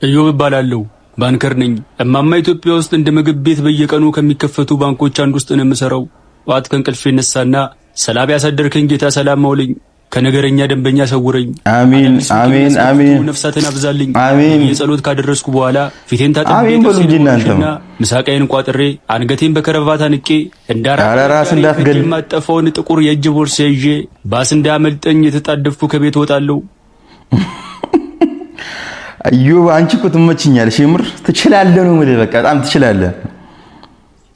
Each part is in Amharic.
እዮብ እባላለሁ። ባንከር ነኝ። እማማ ኢትዮጵያ ውስጥ እንደ ምግብ ቤት በየቀኑ ከሚከፈቱ ባንኮች አንዱ ውስጥ ነው የምሰራው። ጠዋት ከእንቅልፌ እነሳና ሰላም ያሳደርከኝ ጌታ ሰላም ማውለኝ፣ ከነገረኛ ደንበኛ ሰውረኝ። አሜን አሜን አሜን። ነፍሳትን አብዛልኝ። አሜን። የጸሎት ካደረስኩ በኋላ ፊቴን ታጥቤ ከሰውና ምሳቃዬን ቋጥሬ አንገቴን በከረባት አንቄ ራስ እንዳትገል የማጠፋውን ጥቁር የእጅ ቦርሳ ይዤ ባስ እንዳያመልጠኝ የተጣደፍኩ ከቤት ወጣለሁ። አዩብ አንቺ እኮ ትመችኛለሽ። የምር ትችላለህ ነው የምልህ። በቃ በጣም ትችላለህ።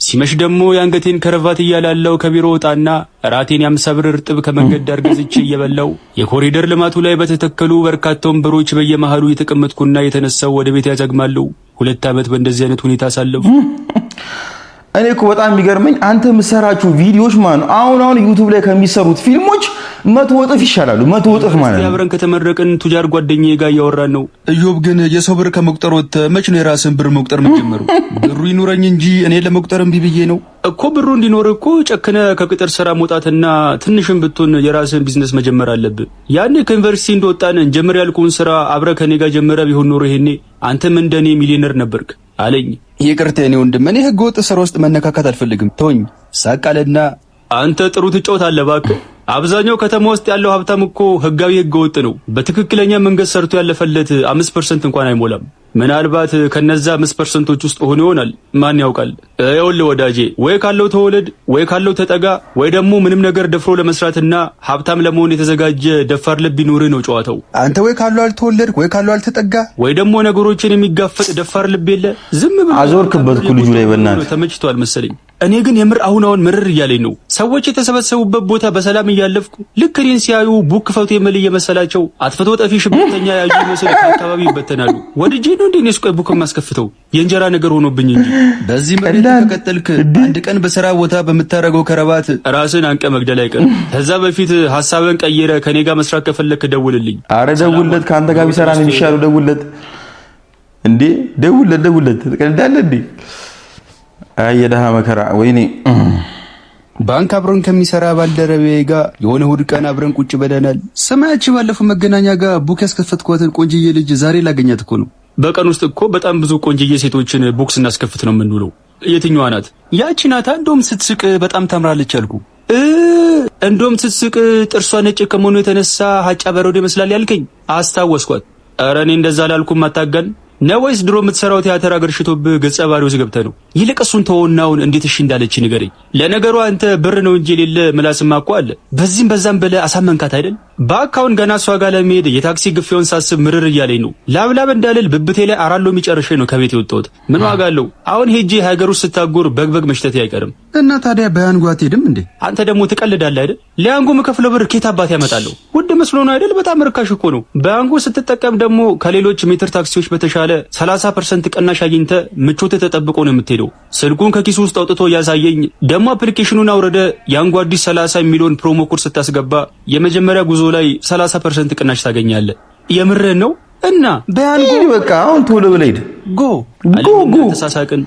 ሲመሽ ደግሞ የአንገቴን ከረባት እያላለው ከቢሮ ወጣና ራቴን የ50 ብር እርጥብ ከመንገድ ዳር ገዝቼ እየበላው የኮሪደር ልማቱ ላይ በተተከሉ በርካታ ወንበሮች በየመሃሉ የተቀመጥኩና የተነሳው ወደ ቤት ያዘግማለሁ። 2 ዓመት በእንደዚህ አይነት ሁኔታ ሳለፉ እኔ እኮ በጣም የሚገርመኝ አንተ የምትሰራችሁ ቪዲዮዎች ማለት ነው አሁን ዩቲዩብ ላይ ከሚሰሩት ፊልሞች 100 እጥፍ ይሻላሉ። 100 እጥፍ ማለት ነው። አብረን ከተመረቅን ቱጃር ጓደኛዬ ጋር እያወራን ነው። እዮብ ግን የሰው ብር ከመቁጠር ወጥተህ መች ነው የራስን ብር መቁጠር መጀመሩ? ብሩ ይኑረኝ እንጂ እኔ ለመቁጠር እምቢ ብዬ ነው እኮ። ብሩ እንዲኖር እኮ ጨክነ ከቅጥር ስራ መውጣትና ትንሽም ብትሆን የራስን ቢዝነስ መጀመር አለብህ። ያኔ ከዩኒቨርሲቲ እንደወጣን ጀምር ያልኩን ስራ አብረህ ከኔ ጋር ጀምረህ ቢሆን ኖሮ ይሄኔ አንተም እንደኔ ሚሊዮነር ነበርክ አለኝ። ይቅርታ የኔ ወንድም፣ እኔ ህገ ወጥ ስራ ውስጥ መነካካት አልፈልግም። ተወኝ። ሳቃለና አንተ ጥሩ ትጫወታለህ እባክህ። አብዛኛው ከተማ ውስጥ ያለው ሀብታም እኮ ህጋዊ ህገ ወጥ ነው። በትክክለኛ መንገድ ሰርቶ ያለፈለት 5% እንኳን አይሞላም። ምናልባት ከነዛ 5% ውስጥ ሆኖ ይሆናል። ማን ያውቃል? ይኸውልህ ወዳጄ፣ ወይ ካለው ተወለድ፣ ወይ ካለው ተጠጋ፣ ወይ ደግሞ ምንም ነገር ደፍሮ ለመስራትና ሀብታም ለመሆን የተዘጋጀ ደፋር ልብ ቢኖርህ ነው ጨዋታው። አንተ ወይ ካለው አልተወለድ፣ ወይ ካለው አልተጠጋ፣ ወይ ደግሞ ነገሮችን የሚጋፈጥ ደፋር ልብ የለ። ዝም ብሎ አዞርክበት እኮ ልጁ ላይ በእናትህ ተመችቷል መሰለኝ። እኔ ግን የምር አሁን ምርር እያለኝ ነው። ሰዎች የተሰበሰቡበት ቦታ በሰላም እያለፍኩ ልክ እኔን ሲያዩ ቡክ ፈውት የምል እየመሰላቸው አጥፍቶ ጠፊ ሽብርተኛ ያዩ መስል ከአካባቢ ይበተናሉ። ወድጄ ነው እንዴ ነስቆ ቡክ ማስከፍተው የእንጀራ ነገር ሆኖብኝ እንጂ። በዚህ መሬት ከቀጠልክ አንድ ቀን በስራ ቦታ በምታረገው ከረባት ራስን አንቀ መግደል አይቀርም። ከዛ በፊት ሐሳብን ቀይረ ከኔ ጋር መስራት ከፈለክ ደውልልኝ። አረ ደውልለት፣ ካንተ ጋር ቢሰራ ነው የሚሻለው። ደውልለት እንዴ፣ ደውልለት። ትቀልዳለህ እንዴ? አየዳሃ መከራ። ወይኔ ባንክ አብረን ከሚሰራ ባልደረቤ ጋር የሆነ እሑድ ቀን አብረን ቁጭ ብለናል። ሰማያችሁ ባለፈው መገናኛ ጋር ቡክ ያስከፈትኳትን ቆንጅዬ ልጅ ዛሬ ላገኛት እኮ ነው። በቀን ውስጥ እኮ በጣም ብዙ ቆንጅዬ ሴቶችን ቡክስ እናስከፍት ነው የምንውለው። የትኛዋ ናት? ያቺ ናታ። እንደውም ስትስቅ በጣም ታምራለች አልኩ። እንደውም ስትስቅ ጥርሷ ነጭ ከመሆኑ የተነሳ ሀጫ በረዶ ይመስላል ያልከኝ አስታወስኳት። ኧረ እኔ እንደዛ አላልኩም። አታጋን ነው ወይስ ድሮ የምትሰራው ቲያትር አገርሽቶብህ ገጸ ባህሪው ገብተህ ነው? ይልቅ እሱን ተወውናውን እንዴት እሺ እንዳለች ንገረኝ። ለነገሩ አንተ ብር ነው እንጂ የሌለ ምላስማ እኮ አለ። በዚህም በዛም በለ አሳመንካት አይደል? በአካውን ገና እሷ ጋር ለመሄድ የታክሲ ግፊያውን ሳስብ ምርር እያለኝ ነው። ላብላብ እንዳልል ብብቴ ላይ አራሎ የሚጨርሸኝ ነው ከቤት የወጣሁት። ምን ዋጋ አለው? አሁን ሄጄ ሀገር ውስጥ ስታጎር በግበግ መሽተቴ አይቀርም። እና ታዲያ በያንጉ አትሄድም እንዴ? አንተ ደግሞ ትቀልዳለህ አይደል? ለያንጉ የምከፍለው ብር ኬት አባት ያመጣለሁ? ውድ መስሎ ነው አይደል? በጣም ርካሽ እኮ ነው። በያንጉ ስትጠቀም ደግሞ ከሌሎች ሜትር ታክሲዎች በተሻለ 30% ቅናሽ አግኝተ ምቾት ተጠብቆ ነው የምትሄደው። ስልኩን ከኪሱ ውስጥ አውጥቶ ያሳየኝ ደግሞ አፕሊኬሽኑን አውረደ ያንጉ አዲስ 30 ሚሊዮን ፕሮሞ ኮድ ስታስገባ የመጀመሪያ ጉዞ ላይ 30% ቅናሽ ታገኛለህ። የምርህን ነው? እና በያንጉ በቃ አሁን ቶሎ ብለህ ሂድ። ጎ ተሳሳቅን።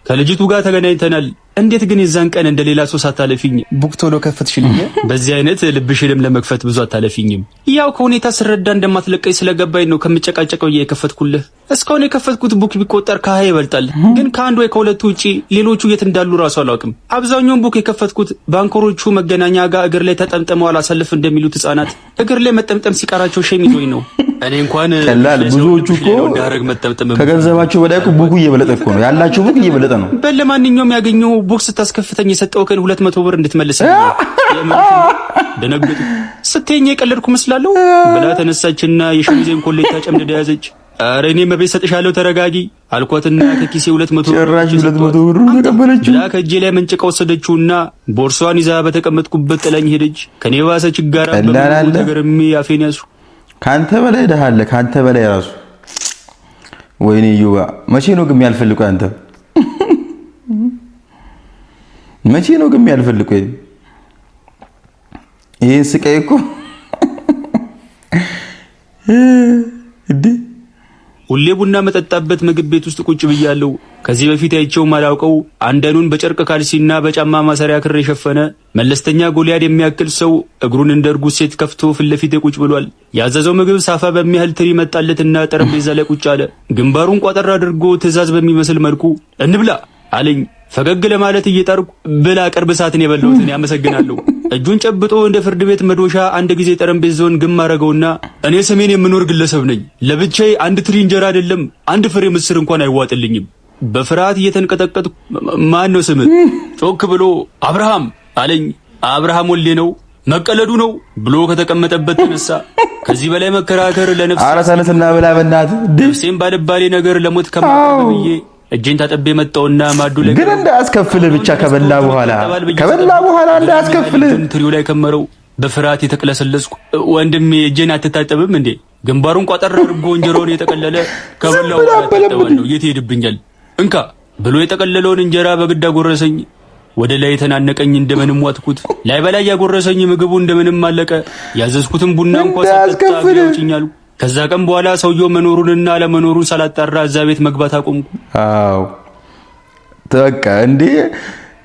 ከልጅቱ ጋር ተገናኝተናል። እንዴት ግን የዛን ቀን እንደሌላ ሰው ሳታለፊኝ ቡክ ቶሎ ከፈትሽልኝ? በዚህ አይነት ልብሽንም ለመክፈት ብዙ አታለፊኝም። ያው ከሁኔታ ስረዳ እንደማትለቀኝ ስለገባኝ ነው ከምጨቃጨቀው የከፈትኩልህ። እስካሁን የከፈትኩት ቡክ ቢቆጠር ከ20 ይበልጣል። ግን ከአንድ ወይ ከሁለቱ ውጪ ሌሎቹ የት እንዳሉ ራሱ አላውቅም። አብዛኛውን ቡክ የከፈትኩት ባንኮሮቹ መገናኛ ጋር እግር ላይ ተጠምጥመው አላሳልፍ እንደሚሉት ህጻናት እግር ላይ መጠምጠም ሲቀራቸው ሸም ይዞኝ ነው። እኔ እንኳን ቀላል ብዙዎቹ እኮ ከገንዘባቸው በላይ እኮ ቡኩ እየበለጠ እኮ ነው ያላቸው። ቡክ እየበለጠ ነው። በለማንኛውም ያገኘው ቦክስ ታስከፍተኝ የሰጠውከን 200 ብር እንድትመልስ ደነገጡ። ስትኝ የቀለድኩ መስላለሁ ብላ ተነሳችና የሸሚዜን ኮሌታ ጨምድዳ ያዘች። ኧረ እኔ መቤት ሰጥሻለሁ ተረጋጊ አልኳትና ከኪሴ 200 ብር ተቀበለችው። ብላ ከእጄ ላይ መንጭቃ ወሰደችውና ቦርሷን ይዛ በተቀመጥኩበት ጥላኝ ሄደች። ከኔ ባሰ ችጋራ በመገረም ያፌን ያሱ። ካንተ በላይ ደሃለ ካንተ በላይ ራሱ። ወይኔ ዩባ መቼ ነው ግን ያልፈልቀው አንተ? መቼ ነው ግን ያልፈልቀው? ይሄን ስቃይ እኮ እንዴ ሁሌ ቡና መጠጣበት ምግብ ቤት ውስጥ ቁጭ ብያለሁ። ከዚህ በፊት አይቼው ማላውቀው አንድ አይኑን በጨርቅ ካልሲና በጫማ ማሰሪያ ክር የሸፈነ መለስተኛ ጎልያድ የሚያክል ሰው እግሩን እንደ እርጉዝ ሴት ከፍቶ ፊት ለፊቴ ቁጭ ብሏል። ያዘዘው ምግብ ሳፋ በሚያህል ትሪ መጣለትና ጠረጴዛ ላይ ቁጭ አለ። ግንባሩን ቋጠር አድርጎ ትዕዛዝ በሚመስል መልኩ እንብላ አለኝ። ፈገግ ለማለት እየጣርኩ ብላ ቅርብ ሰዓትን የበላሁትን ያመሰግናለሁ። እጁን ጨብጦ እንደ ፍርድ ቤት መዶሻ አንድ ጊዜ ጠረጴዛውን ግም አረገውና እኔ ሰሜን የምኖር ግለሰብ ነኝ። ለብቻዬ አንድ ትሪ እንጀራ አይደለም አንድ ፍሬ ምስር እንኳን አይዋጥልኝም። በፍርሃት እየተንቀጠቀጥኩ ማን ነው ስምህ? ጮክ ብሎ አብርሃም አለኝ። አብርሃም ወልዴ ነው መቀለዱ ነው ብሎ ከተቀመጠበት ተነሳ። ከዚህ በላይ መከራከር ለነፍስ አራሳለትና ብላ በእናት ነፍሴን ባልባሌ ነገር ለሞት ከማቀብ ብዬ እጄን ታጠቤ መጣውና ማዱ ላይ ግን እንዳያስከፍል ብቻ ከበላ በኋላ እንዳያስከፍል ትሪው ላይ ከመረው። በፍርሃት የተቅለሰለስኩ ወንድሜ እጄን አትታጠብም እንዴ? ግንባሩን ቋጠር አድርጎ እንጀራውን የጠቀለለ ከበላው ታጠባለሁ የት ሄድብኛል እንካ ብሎ የጠቀለለውን እንጀራ በግድ አጎረሰኝ። ወደ ላይ የተናነቀኝ እንደምንም ዋጥኩት። ላይ በላይ ያጎረሰኝ ምግቡ እንደምንም አለቀ። ያዘዝኩትን ቡና እንኳን ሳይጠጣ ከዛ ቀን በኋላ ሰውየው መኖሩንና አለመኖሩን ሳላጣራ እዛ ቤት መግባት አቆምኩ። አዎ ተበቃ እንዴ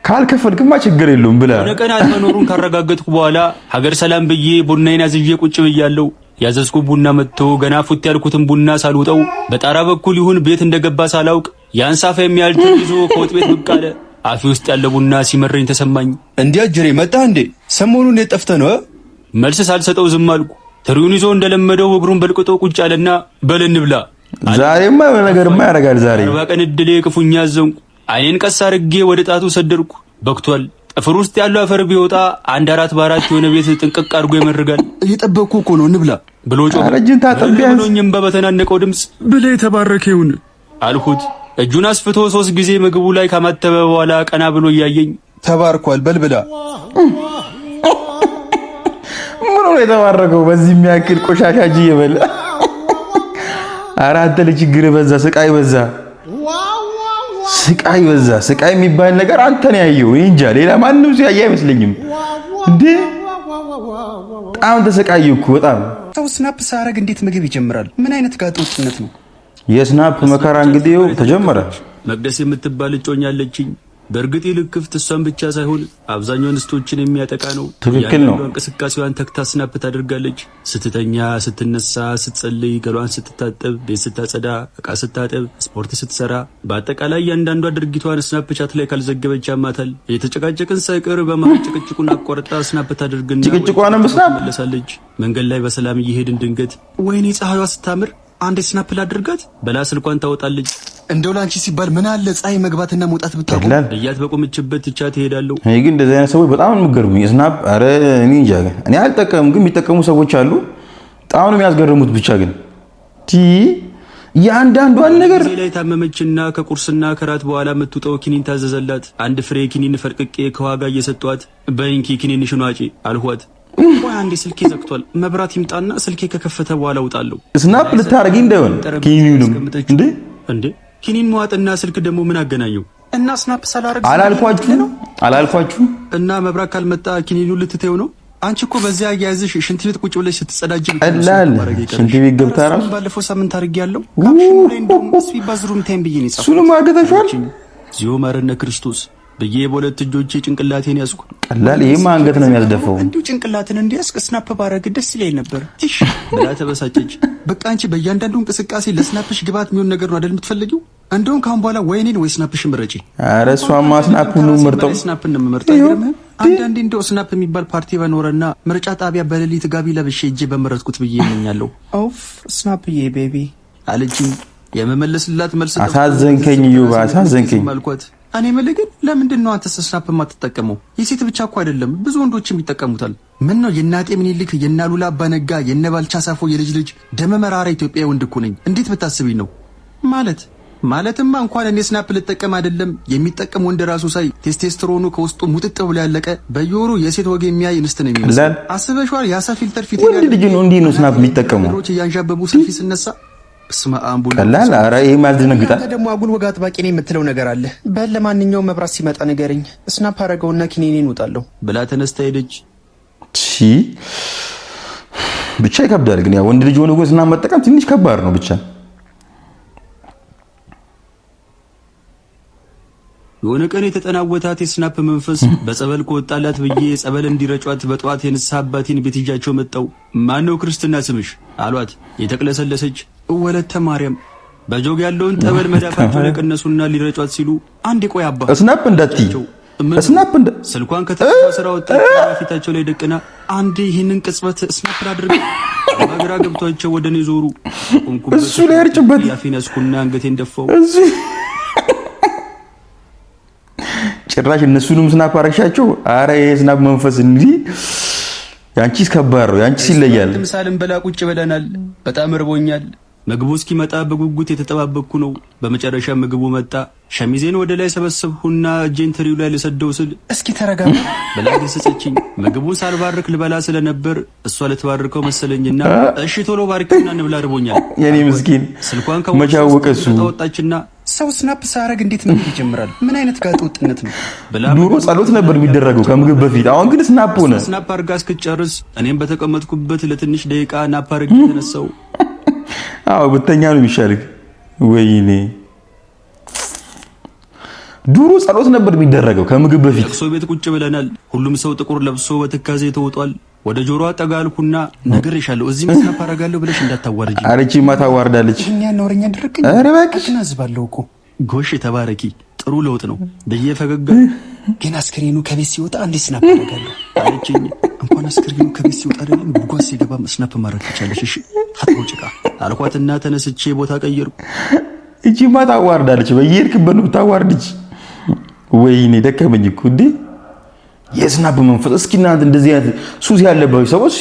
ካልከፈልክማ ችግር የለውም ብላ ለቀናት መኖሩን ካረጋገጥኩ በኋላ ሀገር ሰላም ብዬ ቡናዬን አዝዤ ቁጭ ብያለሁ። ያዘዝኩ ቡና መጥቶ ገና ፉት ያልኩትን ቡና ሳልውጠው በጣራ በኩል ይሁን ቤት እንደገባ ሳላውቅ ያንሳፋ የሚያህል ይዞ ከወጥ ቤት ብቅ አለ። አፊ ውስጥ ያለ ቡና ሲመረኝ ተሰማኝ። እንዴ አጅሬ መጣ እንዴ? ሰሞኑን ጠፍተህ ነው? መልስ ሳልሰጠው ዝም አልኩ። ትሪውን ይዞ እንደለመደው እግሩን በልቅጦ ቁጭ አለና በል እንብላ። ዛሬማ የሆነ ነገርማ ያደርጋል። ዛሬ በቀን እድሌ ክፉኛ አዘንኩ። አይኔን ቀስ አድርጌ ወደ ጣቱ ሰደርኩ። በክቷል። ጥፍር ውስጥ ያለው አፈር ቢወጣ አንድ አራት በአራት የሆነ ቤት ጥንቅቅ አድርጎ ይመርጋል። እየጠበቅኩ እኮ ነው እንብላ ብሎ ጮኸ። ረጅን ታጠቢያስ ብሎኝም በተናነቀው ድምፅ ብለ የተባረከ ይሁን አልኩት። እጁን አስፍቶ 3 ጊዜ ምግቡ ላይ ካማተበ በኋላ ቀና ብሎ እያየኝ ተባርኳል በልብላ። ምን ነው የተባረከው? በዚህ የሚያክል ቆሻሻ እጅ እየበላ አራት ለችግር በዛ፣ ስቃይ በዛ፣ ስቃይ በዛ። ስቃይ የሚባል ነገር አንተ ነው ያየው እንጃ ሌላ ማንም ሰው ያየ አይመስለኝም። እንዴ በጣም ተሰቃየሁ እኮ በጣም። ሰው ስናፕ ሳረግ እንዴት ምግብ ይጀምራል? ምን አይነት ጋጦችነት ነው? የስናፕ መከራ እንግዲህ ተጀመረ። መቅደስ የምትባል እጮኛ አለችኝ። በእርግጥ ልክፍት እሷን ብቻ ሳይሆን አብዛኛውን እንስቶችን የሚያጠቃ ነው። ትክክል ነው። እንቅስቃሴዋን ተክታ ስናፕ ታደርጋለች። ስትተኛ፣ ስትነሳ፣ ስትጸልይ፣ ገሏን ስትታጠብ፣ ቤት ስታጸዳ፣ ዕቃ ስታጠብ፣ ስፖርት ስትሰራ፣ በአጠቃላይ እያንዳንዷ ድርጊቷን ስናፕ ቻት ላይ ካልዘገበች ያማታል። የተጨቃጨቅን ሳይቀር በመሀል ጭቅጭቁን አቋርጣ ስናፕ ታደርግና ጭቅጭቋንም ስናፕ መለሳለች። መንገድ ላይ በሰላም እየሄድን ድንገት ወይኔ ፀሐይዋ ስታምር አንዴ ስናፕ ላድርጋት በላ ስልኳን ታወጣለች። እንደው ላንቺ ሲባል ምን አለ ፀሐይ መግባትና መውጣት ብታውቁ እያት በቆመችበት ትቻት እሄዳለሁ። እኔ ግን እንደዚህ አይነት ሰዎች በጣም ነው የሚገርሙኝ። ስናፕ ኧረ እኔ እንጃ እኔ አልጠቀምም፣ ግን የሚጠቀሙ ሰዎች አሉ። በጣም ነው የሚያስገርሙት። ብቻ ግን የአንዳንዷን ነገር ላይ ታመመችና ከቁርስና ከራት በኋላ የምትውጠው ኪኒን ታዘዘላት። አንድ ፍሬ ኪኒን ፈርቅቄ ከዋጋ እየሰጧት በእንኪ ኪኒንሽን ዋጪ አልኋት። ወይ አንዴ ስልኬ ዘግቷል፣ መብራት ይምጣና ስልኬ ከከፈተ በኋላ እውጣለሁ። ስናፕ ልታረጊ እንዳይሆን ኪኒኑንም እንዴ ኪኒን መዋጥና ስልክ ደግሞ ምን አገናኘው? እና ስናፕ ሳላረግ አላልኳችሁ? እና መብራት ካልመጣ ኪኒኑ ልትተው ነው? አንቺ እኮ በዚያ አያያዝሽ ሽንት ቤት ቁጭ ብለሽ ስትጸዳጅ ቀላል ሽንት ቤት ገብታ ራሱ ባለፈው ሳምንት አድርጌያለሁ። ካፕሽኑ ላይ እንደውም ባዝሩም ታይም ብዬ ነው የጻፍኩት። እሱንም አድርገሽዋል? ዚዮ ማረነ ክርስቶስ ብዬ በሁለት እጆቼ ጭንቅላቴን ያዝኩ። ቀላል ይሄማ አንገት ነው የሚያስደፈው። እንዲሁ ጭንቅላትን እንዲያስቅ ስናፕ ባረግ ደስ ይለኝ ነበር። እሺ ብላ ተበሳጨች። በቃ አንቺ በእያንዳንዱ እንቅስቃሴ ለስናፕሽ ግባት የሚሆን ነገር ነው አይደል የምትፈልጊው? እንደውም ካሁን በኋላ ወይኔን ወይ ስናፕሽ ምረጪ። ኧረ እሷማ ስናፑን ነው የምመርጠው። ስናፕ ነው የምመርጠው። አይገርምህም? አንዳንዴ እንደው ስናፕ የሚባል ፓርቲ በኖረና ምርጫ ጣቢያ በሌሊት ጋቢ ለብሼ እጄ በመረጥኩት ብዬ እመኛለሁ። ኦፍ ስናፕዬ ቤቢ አለችኝ። የመመለስላት መልስ አሳዘንከኝ ዩባ አሳዘንከኝ አልኳት። እኔ የምልህ ግን ለምንድን ነው አንተ ስናፕ የማትጠቀመው? የሴት ብቻ እኮ አይደለም ብዙ ወንዶችም ይጠቀሙታል። ምን ነው የእናጤ ምኒልክ የናሉላ አባነጋ የነባልቻ ሳፎ የልጅ ልጅ ደመ መራራ ኢትዮጵያዊ ወንድ እኮ ነኝ። እንዴት ብታስቢኝ ነው? ማለትማ እንኳን እኔ ስናፕ ልጠቀም አይደለም የሚጠቀም ወንድ ራሱ ሳይ ቴስቴስትሮኑ ከውስጡ ሙጥጥ ብሎ ያለቀ በየወሩ የሴት ወግ የሚያይ እንስት ነው የሚመስለው። አስበሽዋል? ያሳ ፊልተር ፊት ወንድ ልጅ ነው እንዲህ ነው ስናፕ የሚጠቀመው። ያንዣበቡ ሰልፊ ስነሳ ቀላል። ኧረ ይሄ ማዝደነግጣል። ደግሞ አጉል ወግ አጥባቂ ነው የምትለው ነገር አለ። በል ለማንኛውም መብራት ሲመጣ ንገረኝ፣ ስናፕ አደረገውና ኪኒኔን እወጣለሁ ብላ ተነስታ ሄደች። ብቻ ይከብዳል። ግን ያው ወንድ ልጅ ሆኖ ስናፕ መጠቀም ትንሽ ከባድ ነው። ብቻ የሆነ ቀን የተጠናወታት የስናፕ መንፈስ በጸበል ከወጣላት ብዬ ጸበል እንዲረጯት በጠዋት የንስሐ አባቴን ቤት ይዣቸው መጣው። ማነው ክርስትና ስምሽ አሏት። የተቅለሰለሰች ወለተ ማርያም። በጆግ ያለውን ጠበል መዳፋቸው ለቀነሱና ሊረጯት ሲሉ አንድ ቆይ አባ ስናፕ እንዳትይ ስናፕ ስልኳን ከተፈታ ስራ ወጣች። ፊታቸው ላይ ደቅና አንድ ይህንን ቅጽበት ስናፕ አድርገ በግራ ገብቷቸው ወደኔ ዞሩ። እሱ ላይ አርጭበት ያፊነስኩና አንገቴን ደፋው። ጭራሽ እነሱንም ስናፕ አረግሻቸው። አረ የስናፕ መንፈስ እንጂ ያንቺስ ከባድ ነው። ያንቺስ ይለያል። ምሳልን በላ ቁጭ ብለናል። በጣም እርቦኛል። ምግቡ እስኪመጣ በጉጉት የተጠባበቅኩ ነው። በመጨረሻ ምግቡ መጣ። ሸሚዜን ወደ ላይ ሰበሰብኩና እጄን ትሪው ላይ ልሰደው ስል እስኪ ተረጋጋ ብላ ገሰጸችኝ። ምግቡን ሳልባርክ ልበላ ስለነበር እሷ ልትባርከው መሰለኝና እሺ ቶሎ ባርኪና እንብላ እርቦኛል የኔ ምስኪን ስልኳን መቻወቀሱ ተወጣችና ሰው ስናፕ ሳረግ እንዴት ምን ይጀምራል? ምን አይነት ጋጥ ወጥነት ነው? ድሮ ጸሎት ነበር የሚደረገው ከምግብ በፊት። አሁን ግን ስናፕ ሆነ። ስናፕ አርጋ እስክትጨርስ እኔም በተቀመጥኩበት ለትንሽ ደቂቃ ናፕ አርጌ ተነሳው። አዎ ብተኛ ነው የሚሻልህ። ወይኔ ድሮ ጸሎት ነበር የሚደረገው ከምግብ በፊት። ሰው ቤት ቁጭ ብለናል። ሁሉም ሰው ጥቁር ለብሶ በትካዜ ተውጧል። ወደ ጆሮዋ ጠጋልኩና ነግሬሻለሁ እዚህ ስናፕ አረጋለሁ ብለሽ እንዳታዋርጂ። አረቺማ ታዋርዳለች። እኛ ነውረኛ ድርቅኝ። ኧረ እባክሽ እናዝባለሁ እኮ ጎሽ ተባረኪ ጥሩ ለውጥ ነው ብዬ ፈገግ ግን አስክሬኑ ከቤት ሲወጣ አንዴ ስናፕ አረጋለሁ አለችኝ። እንኳን አስክሬኑ ከቤት ሲወጣ አይደለም ጉድጓድ ሲገባ ስናፕ ማድረግ ትችላለሽ። እሺ አትሮጭቃ አልኳትና ተነስቼ ቦታ ቀየርኩ። እቺማ ታዋርዳለች። በየሄድክበት ነው ታዋርድች። ወይኔ ደከመኝ እኮ እንዴ የስናፕ መንፈስ። እስኪ እናንተ እንደዚህ አይነት ሱስ ያለባችሁ ሰዎች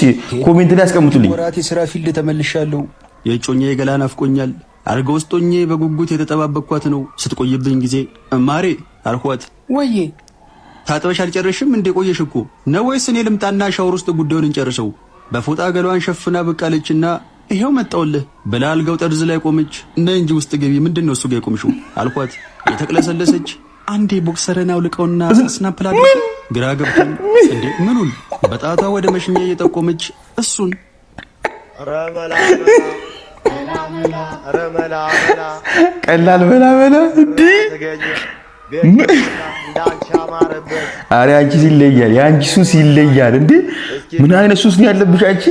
ኮሜንት ላይ አስቀምጡልኝ። ወራቴ ስራ ፊልድ ተመልሻለሁ። የጮኛዬ ገላ ናፍቆኛል። አልጋ ውስጥ ሆኜ በጉጉት የተጠባበቅኳት ነው። ስትቆይብኝ ጊዜ ማሬ አልኳት። ወዬ ታጥበሽ አልጨረሽም እንዴ? ቆየሽ እኮ ነው ወይስ እኔ ልምጣና ሻወር ውስጥ ጉዳዩን እንጨርሰው? በፎጣ ገሏን ሸፍና ብቃለችና ይሄው መጣውልህ ብላ አልጋው ጠርዝ ላይ ቆመች። ነይ እንጂ ውስጥ ገቢ ምንድነው እሱ ጋር የቆምሽው አልኳት። የተቅለሰለሰች አንዴ ቦክሰረን አውልቀውና ስናፕ ላድርግ ግራ ገብቶኝ እንዴ ምኑን በጣቷ ወደ መሽኛ እየጠቆመች እሱን ቀላል በላ እንዴ አረ አንቺ ይለያል። የአንቺ ሱስ ይለያል እንዴ! ምን አይነት ሱስ ነው ያለብሽ አንቺ?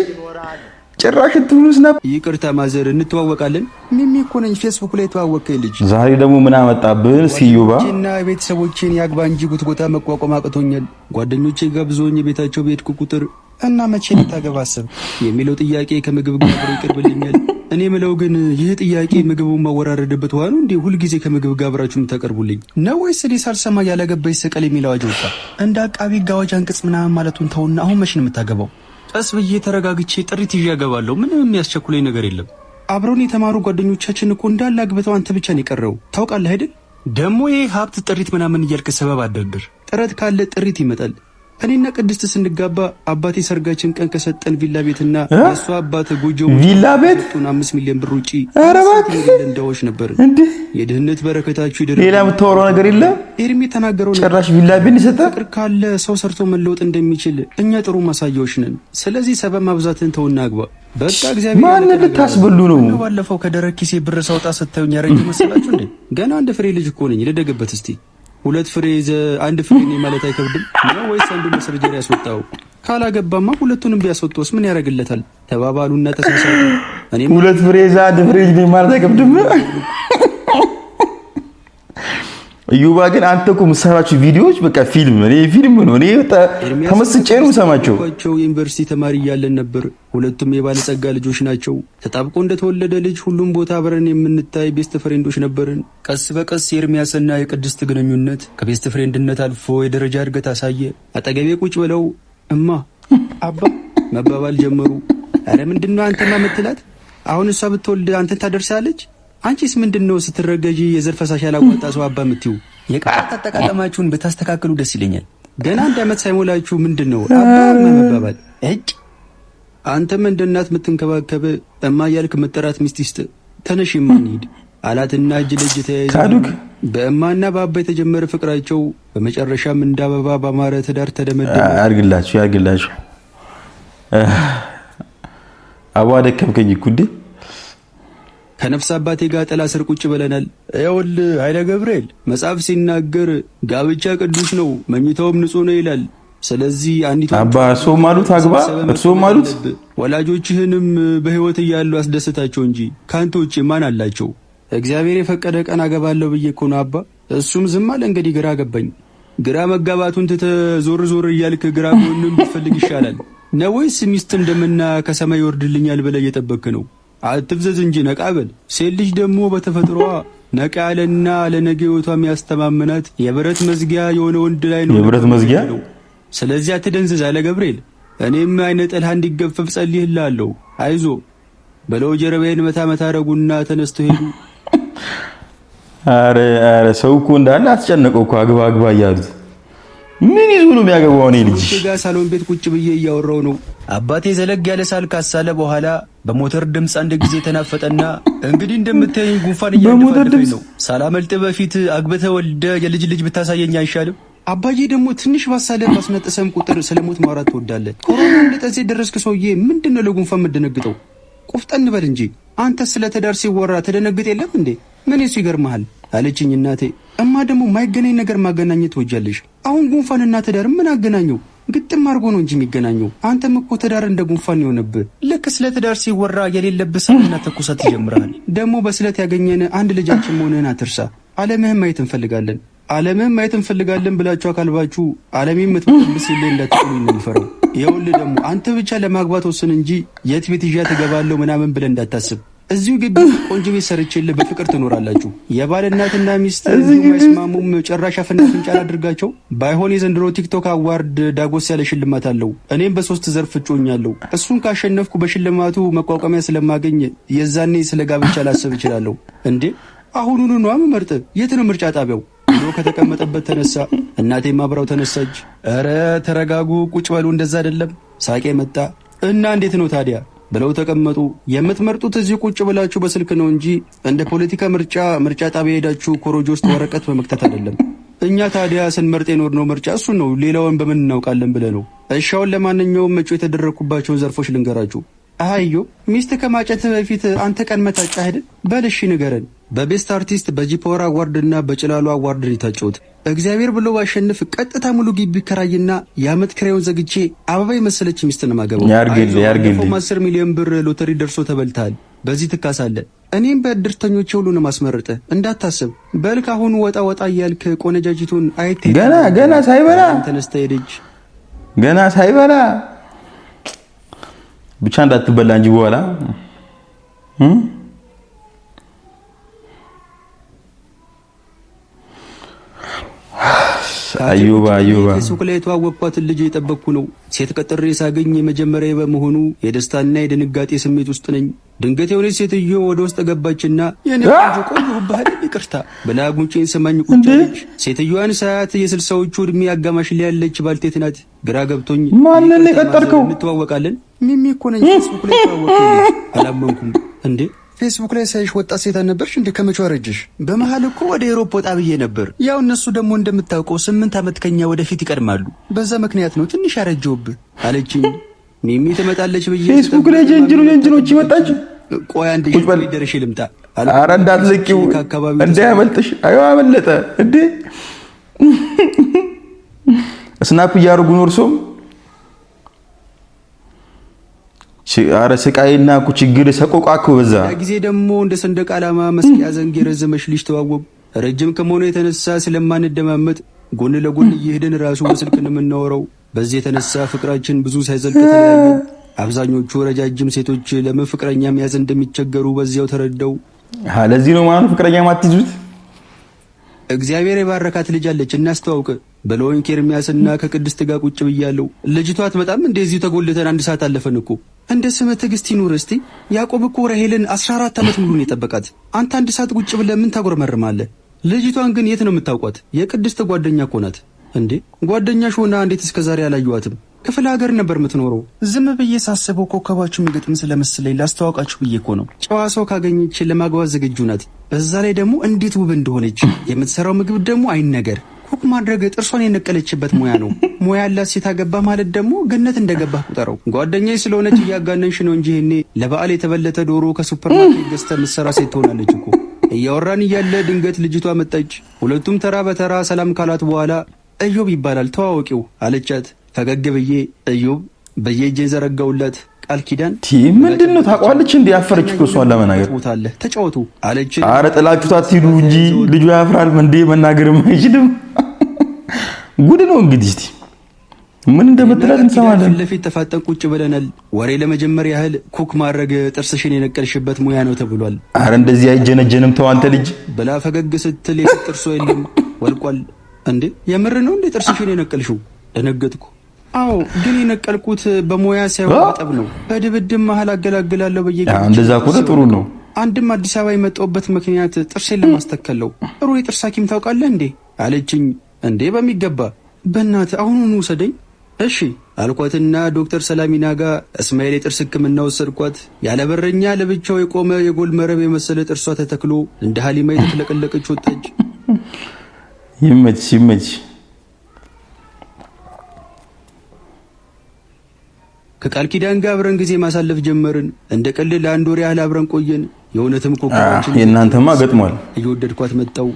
ጭራሽ እንትኑስ ነው። ይቅርታ ማዘር እንተዋወቃለን። ሚሚ እኮ ነኝ ፌስቡክ ላይ ተዋወቀኝ ልጅ። ዛሬ ደግሞ ምን አመጣብን? ሲዩባ እና ቤተሰቦቼን ያግባ እንጂ ጉትጎታ መቋቋም አቅቶኛል። ጓደኞቼ ጋብዞኝ ቤታቸው በሄድኩ ቁጥር እና መቼ ልታገባ አሰብክ የሚለው ጥያቄ ከምግብ ጋር አብሮ ይቀርብልኛል። እኔ ምለው ግን ይህ ጥያቄ ምግቡን ማወራረድበት ዋኑ እንዴ? ሁልጊዜ ከምግብ ጋር አብራችሁ የምታቀርቡልኝ ነው ወይስ እኔ ሳልሰማ ያላገባኝ ሰቀል የሚለው አዋጅ ወጣ? እንደ አቃቢ ጋዋጅ አንቀጽ ምናምን ማለቱን ተውና አሁን መቼ ነው የምታገባው? ቀስ ብዬ ተረጋግቼ ጥሪት ይዤ ያገባለሁ። ምንም የሚያስቸኩለኝ ነገር የለም። አብረውን የተማሩ ጓደኞቻችን እኮ እንዳለ አግብተው አንተ ብቻ ነው የቀረው። ታውቃለህ አይደል? ደግሞ ይሄ ሀብት ጥሪት ምናምን እያልክ ሰበብ አደርድር። ጥረት ካለ ጥሪት ይመጣል። እኔና ቅድስት ስንጋባ አባቴ ሰርጋችን ቀን ከሰጠን ቪላ ቤትና የሷ አባት ጎጆ ቪላ ቤት 5 ሚሊዮን ብር ውጪ እንደውሽ ነበር። የድህነት በረከታችሁ ይደረ ሌላ የምታወራው ነገር የለም። ኤርሚ ተናገረው ጭራሽ ቪላ ቤት ይሰጣ። ፍቅር ካለ ሰው ሰርቶ መለወጥ እንደሚችል እኛ ጥሩ ማሳያዎች ነን። ስለዚህ ሰበብ ማብዛትን ተውና አግባ። በቃ እግዚአብሔር ማን ልታስበሉ ነው? ባለፈው ከደረቅ ኪሴ ብር ሳውጣ ስታዩኝ ያረጀ መስላችሁ እንዴ? ገና አንድ ፍሬ ልጅ እኮ ነኝ። ልደግበት እስቲ። 2 ፍሬ አንድ ፍሬ ነው ማለት አይከብድም ነው ወይስ አንዱን በሰርጀሪ ያስወጣው? ካላገባማ ሁለቱንም ቢያስወጣውስ ምን ያደርግለታል? ተባባሉና ተሳሳቱ። እኔም 2 ፍሬ አንድ ፍሬ ነው ማለት አይከብድም። እዩባ ግን አንተ እኮ የምትሰራቸው ቪዲዮዎች በቃ ፊልም ነው። እኔ ተመስጬ ነው የምሰማቸው። ዩኒቨርሲቲ ተማሪ እያለን ነበር። ሁለቱም የባለጸጋ ልጆች ናቸው። ተጣብቆ እንደተወለደ ልጅ ሁሉም ቦታ አብረን የምንታይ ቤስት ፍሬንዶች ነበርን። ቀስ በቀስ የኤርሚያስና የቅድስት ግንኙነት ከቤስት ፍሬንድነት አልፎ የደረጃ እድገት አሳየ። አጠገቤ ቁጭ ብለው እማ አባ መባባል ጀመሩ። አረ ምንድነው አንተማ የምትላት? አሁን እሷ ብትወልድ አንተን ታደርሳለች? አንቺስ ምንድነው ስትረገጂ የዘር ፈሳሽ ያላወጣ ሰው አባ የምትይው? የቃላት አጠቃቀማችሁን ብታስተካክሉ ደስ ይለኛል። ገና 1 ዓመት ሳይሞላችሁ ምንድነው አባ መባባል? አንተም እንደ እናት የምትንከባከብ እማ እያልክ መጠራት ሚስት ይስጥ። ተነሽ እንሂድ አላትና እጅ ለእጅ ተያይዘው በእማና በአባ የተጀመረ ፍቅራቸው በመጨረሻም እንደ አበባ ባማረ ትዳር ተደመደመ። ያርግላችሁ። አባ ደከምከኝ እኮ እንዴ! ከነፍስ አባቴ ጋር ጥላ ስር ቁጭ ብለናል። ይኸውልህ ኃይለ ገብርኤል መጽሐፍ ሲናገር ጋብቻ ቅዱስ ነው፣ መኝታውም ንጹህ ነው ይላል። ስለዚህ አንዲት አባ እርሶም አሉት አግባ፣ እርሶም አሉት ወላጆችህንም በህይወት እያሉ አስደስታቸው እንጂ ካንተ ውጪ ማን አላቸው? እግዚአብሔር የፈቀደ ቀን አገባለሁ ብዬ እኮ ነው አባ። እሱም ዝም አለ። እንግዲህ ግራ ገባኝ። ግራ መጋባቱን ትተህ ዞር ዞር እያልክ ግራ ጎንም ብትፈልግ ይሻላል ነው ወይስ ሚስት እንደምና ከሰማይ ይወርድልኛል ብለህ እየጠበክ ነው? አትፍዘዝ እንጂ ነቃ በል። ሴት ልጅ ደግሞ በተፈጥሮዋ ነቃ ያለና ለነገ ህይወቷ የሚያስተማምናት የብረት መዝጊያ የሆነ ወንድ ላይ ነው። የብረት መዝጊያ። ስለዚህ አትደንዝዝ አለ ገብርኤል። እኔም አይነ ጥልህ እንዲገፈፍ ጸልይልሃለሁ። አይዞ በለው። ጀርባዬን መታ መታ አረጉና ተነስተው ሄዱ። አረ ሰው እኮ እንዳለ አስጨነቀው እኮ አግባ አግባ እያሉት ምን ይዙ ነው የሚያገባው? እኔ ልጅ ጋር ሳሎን ቤት ቁጭ ብዬ እያወራው ነው። አባቴ ዘለግ ያለ ሳል ካሳለ በኋላ በሞተር ድምፅ አንድ ጊዜ ተናፈጠና እንግዲህ እንደምታየኝ ጉንፋን እያደረፈኝ ነው። ሳላመልጥ በፊት አግብተህ ወልደህ የልጅ ልጅ ብታሳየኝ አይሻልም? አባዬ ደግሞ ትንሽ ባሳለ ባስነጠሰም ቁጥር ስለሞት ማውራት ትወዳለህ። ኮሮና እንደጠዜ ደረስክ ሰውዬ፣ ምንድነው ለጉንፋን የምትደነግጠው? ቁፍጠን በል እንጂ አንተ ስለ ትዳር ሲወራ ተደነግጥ የለም እንዴ? ምን እሱ ይገርምሃል አለችኝ እናቴ። እማ ደግሞ ማይገናኝ ነገር ማገናኘት ትወጃለሽ። አሁን ጉንፋንና ትዳር ምን አገናኘው? ግጥም አድርጎ ነው እንጂ የሚገናኘው። አንተም እኮ ትዳር እንደ ጉንፋን ይሆንብህ። ልክ ስለ ትዳር ሲወራ የሌለብህ ሳልና ተኩሳት ይጀምራል። ደግሞ በስለት ያገኘን አንድ ልጃችን መሆንህን አትርሳ። ዓለምህን ማየት እንፈልጋለን። ዓለምህን ማየት እንፈልጋለን ብላችሁ አካልባችሁ ዓለሜ የምትመልስ ይለ እንዳትቆይ ነው የሚፈራው። ይኸውልህ ደግሞ አንተ ብቻ ለማግባት ወስን እንጂ የት ቤት ይዣ ትገባለሁ ምናምን ብለህ እንዳታስብ። እዚሁ ግቢ ቆንጆ ቤት ሰርቼልህ በፍቅር ትኖራላችሁ። የባል እናትና ሚስት አይስማሙም። ጭራሽ አፍና ፍንጫ አድርጋቸው። ባይሆን የዘንድሮ ቲክቶክ አዋርድ ዳጎስ ያለ ሽልማት አለው። እኔም በ3 ዘርፍ እጮኛለሁ። እሱን ካሸነፍኩ በሽልማቱ መቋቋሚያ ስለማገኝ የዛኔ ስለ ጋብቻ ላስብ እችላለሁ። እንዴ አሁኑኑ ነው የምመርጥ። የት ነው ምርጫ ጣቢያው ብሎ ከተቀመጠበት ተነሳ። እናቴም አብራው ተነሳች። ኧረ ተረጋጉ፣ ቁጭ በሉ፣ እንደዛ አይደለም። ሳቄ መጣ እና እንዴት ነው ታዲያ ብለው ተቀመጡ። የምትመርጡት እዚህ ቁጭ ብላችሁ በስልክ ነው እንጂ እንደ ፖለቲካ ምርጫ ጣቢያ ሄዳችሁ ኮሮጆ ውስጥ ወረቀት በመክተት አይደለም። እኛ ታዲያ ስንመርጥ የኖርነው ምርጫ እሱን ነው። ሌላውን በምን እናውቃለን ብለህ ነው። እሻውን ለማንኛውም እጩ የተደረግኩባቸውን ዘርፎች ልንገራችሁ። አዮ ሚስት ከማጨት በፊት አንተ ቀን መታጫ አይደል? በልሽ ንገረን። በቤስት አርቲስት በጂፖራ አዋርድ እና በጭላሉ አዋርድ የታጨሁት። እግዚአብሔር ብሎ ባሸንፍ ቀጥታ ሙሉ ግቢ ከራይና የዓመት ክራዩን ዘግቼ አበባ የመሰለች ሚስት ነው ማገባው። ያርግልኝ 10 ሚሊዮን ብር ሎተሪ ደርሶ ተበልታል። በዚህ ትካሳለህ። እኔም በእድርተኞቼ ሁሉ ነው ማስመረጠ እንዳታስብ። በልክ አሁን ወጣ ወጣ እያልክ ቆነጃጅቱን አይቴ ገና ሳይበላ ተነስተ ሄደች። ገና ሳይበላ ብቻ እንዳትበላ እንጂ በኋላ አዩባ ፌስቡክ ላይ የተዋወቅኳትን ልጅ የጠበቅኩ ነው። ሴት ቀጥሬ ሳገኝ የመጀመሪያ በመሆኑ የደስታና የድንጋጤ ስሜት ውስጥ ነኝ። ድንገት የሆነች ሴትዮ ወደ ውስጥ ገባችና የኔ ቆንጆ ቆየሁብህ ይቅርታ ብላ ጉንጬን ስማኝ ቁጭ አለች። ሴትዮዋን ሳያት የ60ዎቹ ዕድሜ አጋማሽ ላይ ያለች ባልቴት ናት። ግራ ገብቶኝ ማንን የቀጠርከው? እንተዋወቃለን። ሚሚ እኮ ነኝ። ፌስቡክ ላይ ተዋወቅኩ። አላመንኩም። እንዴ ፌስቡክ ላይ ሳይሽ ወጣት ሴት ነበርሽ እንዴ? ከመቼው አረጀሽ? በመሃል እኮ ወደ ኤሮፕ ወጣ ብዬ ነበር። ያው እነሱ ደግሞ እንደምታውቀው 8 ዓመት ከኛ ወደፊት ይቀድማሉ። በዛ ምክንያት ነው ትንሽ ያረጀውብህ አለችኝ። ሚሚ ትመጣለች ብዬ ፌስቡክ ላይ ጀንጅኖች ይመጣች። ቆይ አንዴ ደርሼ ልምጣ። ኧረ እንዳትለቂው እንዳያመልጥሽ። አዩ አመለጠ እንዴ? ስናፕ እያደረጉ ነው እርሶም። አረ ስቃይና እኮ ችግር ሰቆቃ እኮ በዛ። ጊዜ ደግሞ እንደ ሰንደቅ ዓላማ መስቂያ ዘንግ የረዘመሽ ልጅ ተዋወቁ። ረጅም ከመሆኑ የተነሳ ስለማንደማመጥ ጎን ለጎን እየሄድን ራሱ በስልክ ነው የምናወራው። በዚህ የተነሳ ፍቅራችን ብዙ ሳይዘልቅ ተለያየን። አብዛኞቹ ረጃጅም ሴቶች ለምን ፍቅረኛ መያዝ እንደሚቸገሩ በዚያው ተረዳው። ለዚህ ነው ማለት ፍቅረኛ ማትይዙት። እግዚአብሔር የባረካት ልጅ አለች እናስተዋውቅ ብለውኝ ከኤርሚያስና ከቅድስት ጋር ቁጭ ብያለሁ። ልጅቷ አትመጣም። እንደዚሁ ተጎልተን 1 ሰዓት አለፈን እኮ። እንደ ስመ ትዕግስት ይኑር እስቲ። ያዕቆብ እኮ ራሄልን 14 ዓመት ሙሉ ነው የጠበቃት። አንተ 1 ሰዓት ቁጭ ብለህ ምን ታጎረመርማለህ? ልጅቷን ግን የት ነው የምታውቋት? የቅድስት ጓደኛ እኮ ናት። እንዴ ጓደኛሽ ሆና እንዴት እስከዛሬ አላየኋትም? ክፍለ ሀገር ነበር የምትኖረው። ዝም ብዬ ሳስበው ኮከባችሁ የሚገጥም ስለመሰለኝ ላስተዋውቃችሁ ብዬ እኮ ነው። ጨዋ ሰው ካገኘች ለማግባት ዝግጁ ናት። በዛ ላይ ደግሞ እንዴት ውብ እንደሆነች! የምትሰራው ምግብ ደግሞ አይነገር። ኩክ ማድረግ ጥርሷን የነቀለችበት ሙያ ነው። ሙያ ያላት ሴት አገባ ማለት ደግሞ ገነት እንደገባህ ቁጠረው። ጓደኛዬ ስለሆነች እያጋነንሽ ነው እንጂ እኔ ለበዓል የተበለተ ዶሮ ከሱፐርማርኬት ገዝተህ ምትሰራ ሴት ትሆናለች እኮ። እያወራን እያለ ድንገት ልጅቷ መጣች። ሁለቱም ተራ በተራ ሰላም ካላት በኋላ እዮብ ይባላል ተዋወቂው አለቻት። ፈገግ ብዬ እዮብ በየእጄን ዘረጋውላት። ቃል ኪዳን ምንድነው ታውቃለች እንዴ? ያፈረች እኮ እሷን ለመናገር ተጫወቱ አለች። አረ ጥላችሁት አትሂዱ እንጂ ልጁ ያፍራል እንዴ? መናገርም አይችልም። ጉድ ነው እንግዲህ። እስቲ ምን እንደምትላት እንሰማለን። ለፊት ተፋጠን ቁጭ ብለናል። ወሬ ለመጀመር ያህል ኩክ ማድረግ ጥርስሽን የነቀልሽበት ሙያ ነው ተብሏል። አረ እንደዚህ አይጀነጀንም ተው አንተ ልጅ ብላ ፈገግ ስትል ጥርሶ የለም ወልቋል። እንዴ የምር ነው እንዴ ጥርስሽን የነቀልሽው? ደነገጥኩ። አዎ ግን የነቀልኩት በሙያ ሳይሆን በጠብ ነው። በድብድብ መሀል አገላግላለሁ በየጊዜው። እንደዛ ከሆነ ጥሩ ነው። አንድም አዲስ አበባ የመጣሁበት ምክንያት ጥርሴን ለማስተከል ነው። ጥሩ የጥርስ ሐኪም ታውቃለህ እንዴ አለችኝ። እንዴ በሚገባ በእናትህ አሁኑኑ ውሰደኝ። እሺ አልኳትና ዶክተር ሰላሚና ጋር እስማኤል የጥርስ ሕክምና ወሰድኳት። ያለ በረኛ ለብቻው የቆመ የጎል መረብ የመሰለ ጥርሷ ተተክሎ እንደ ሀሊማ የተፍለቀለቀች ወጣች። ይመች ይመች። ከቃል ኪዳን ጋር አብረን ጊዜ ማሳለፍ ጀመርን። እንደ ቀልድ ለአንድ ወር ያህል አብረን ቆየን። የእውነትም ኮኮራችን የእናንተማ ገጥሟል። እየወደድኳት መጣው።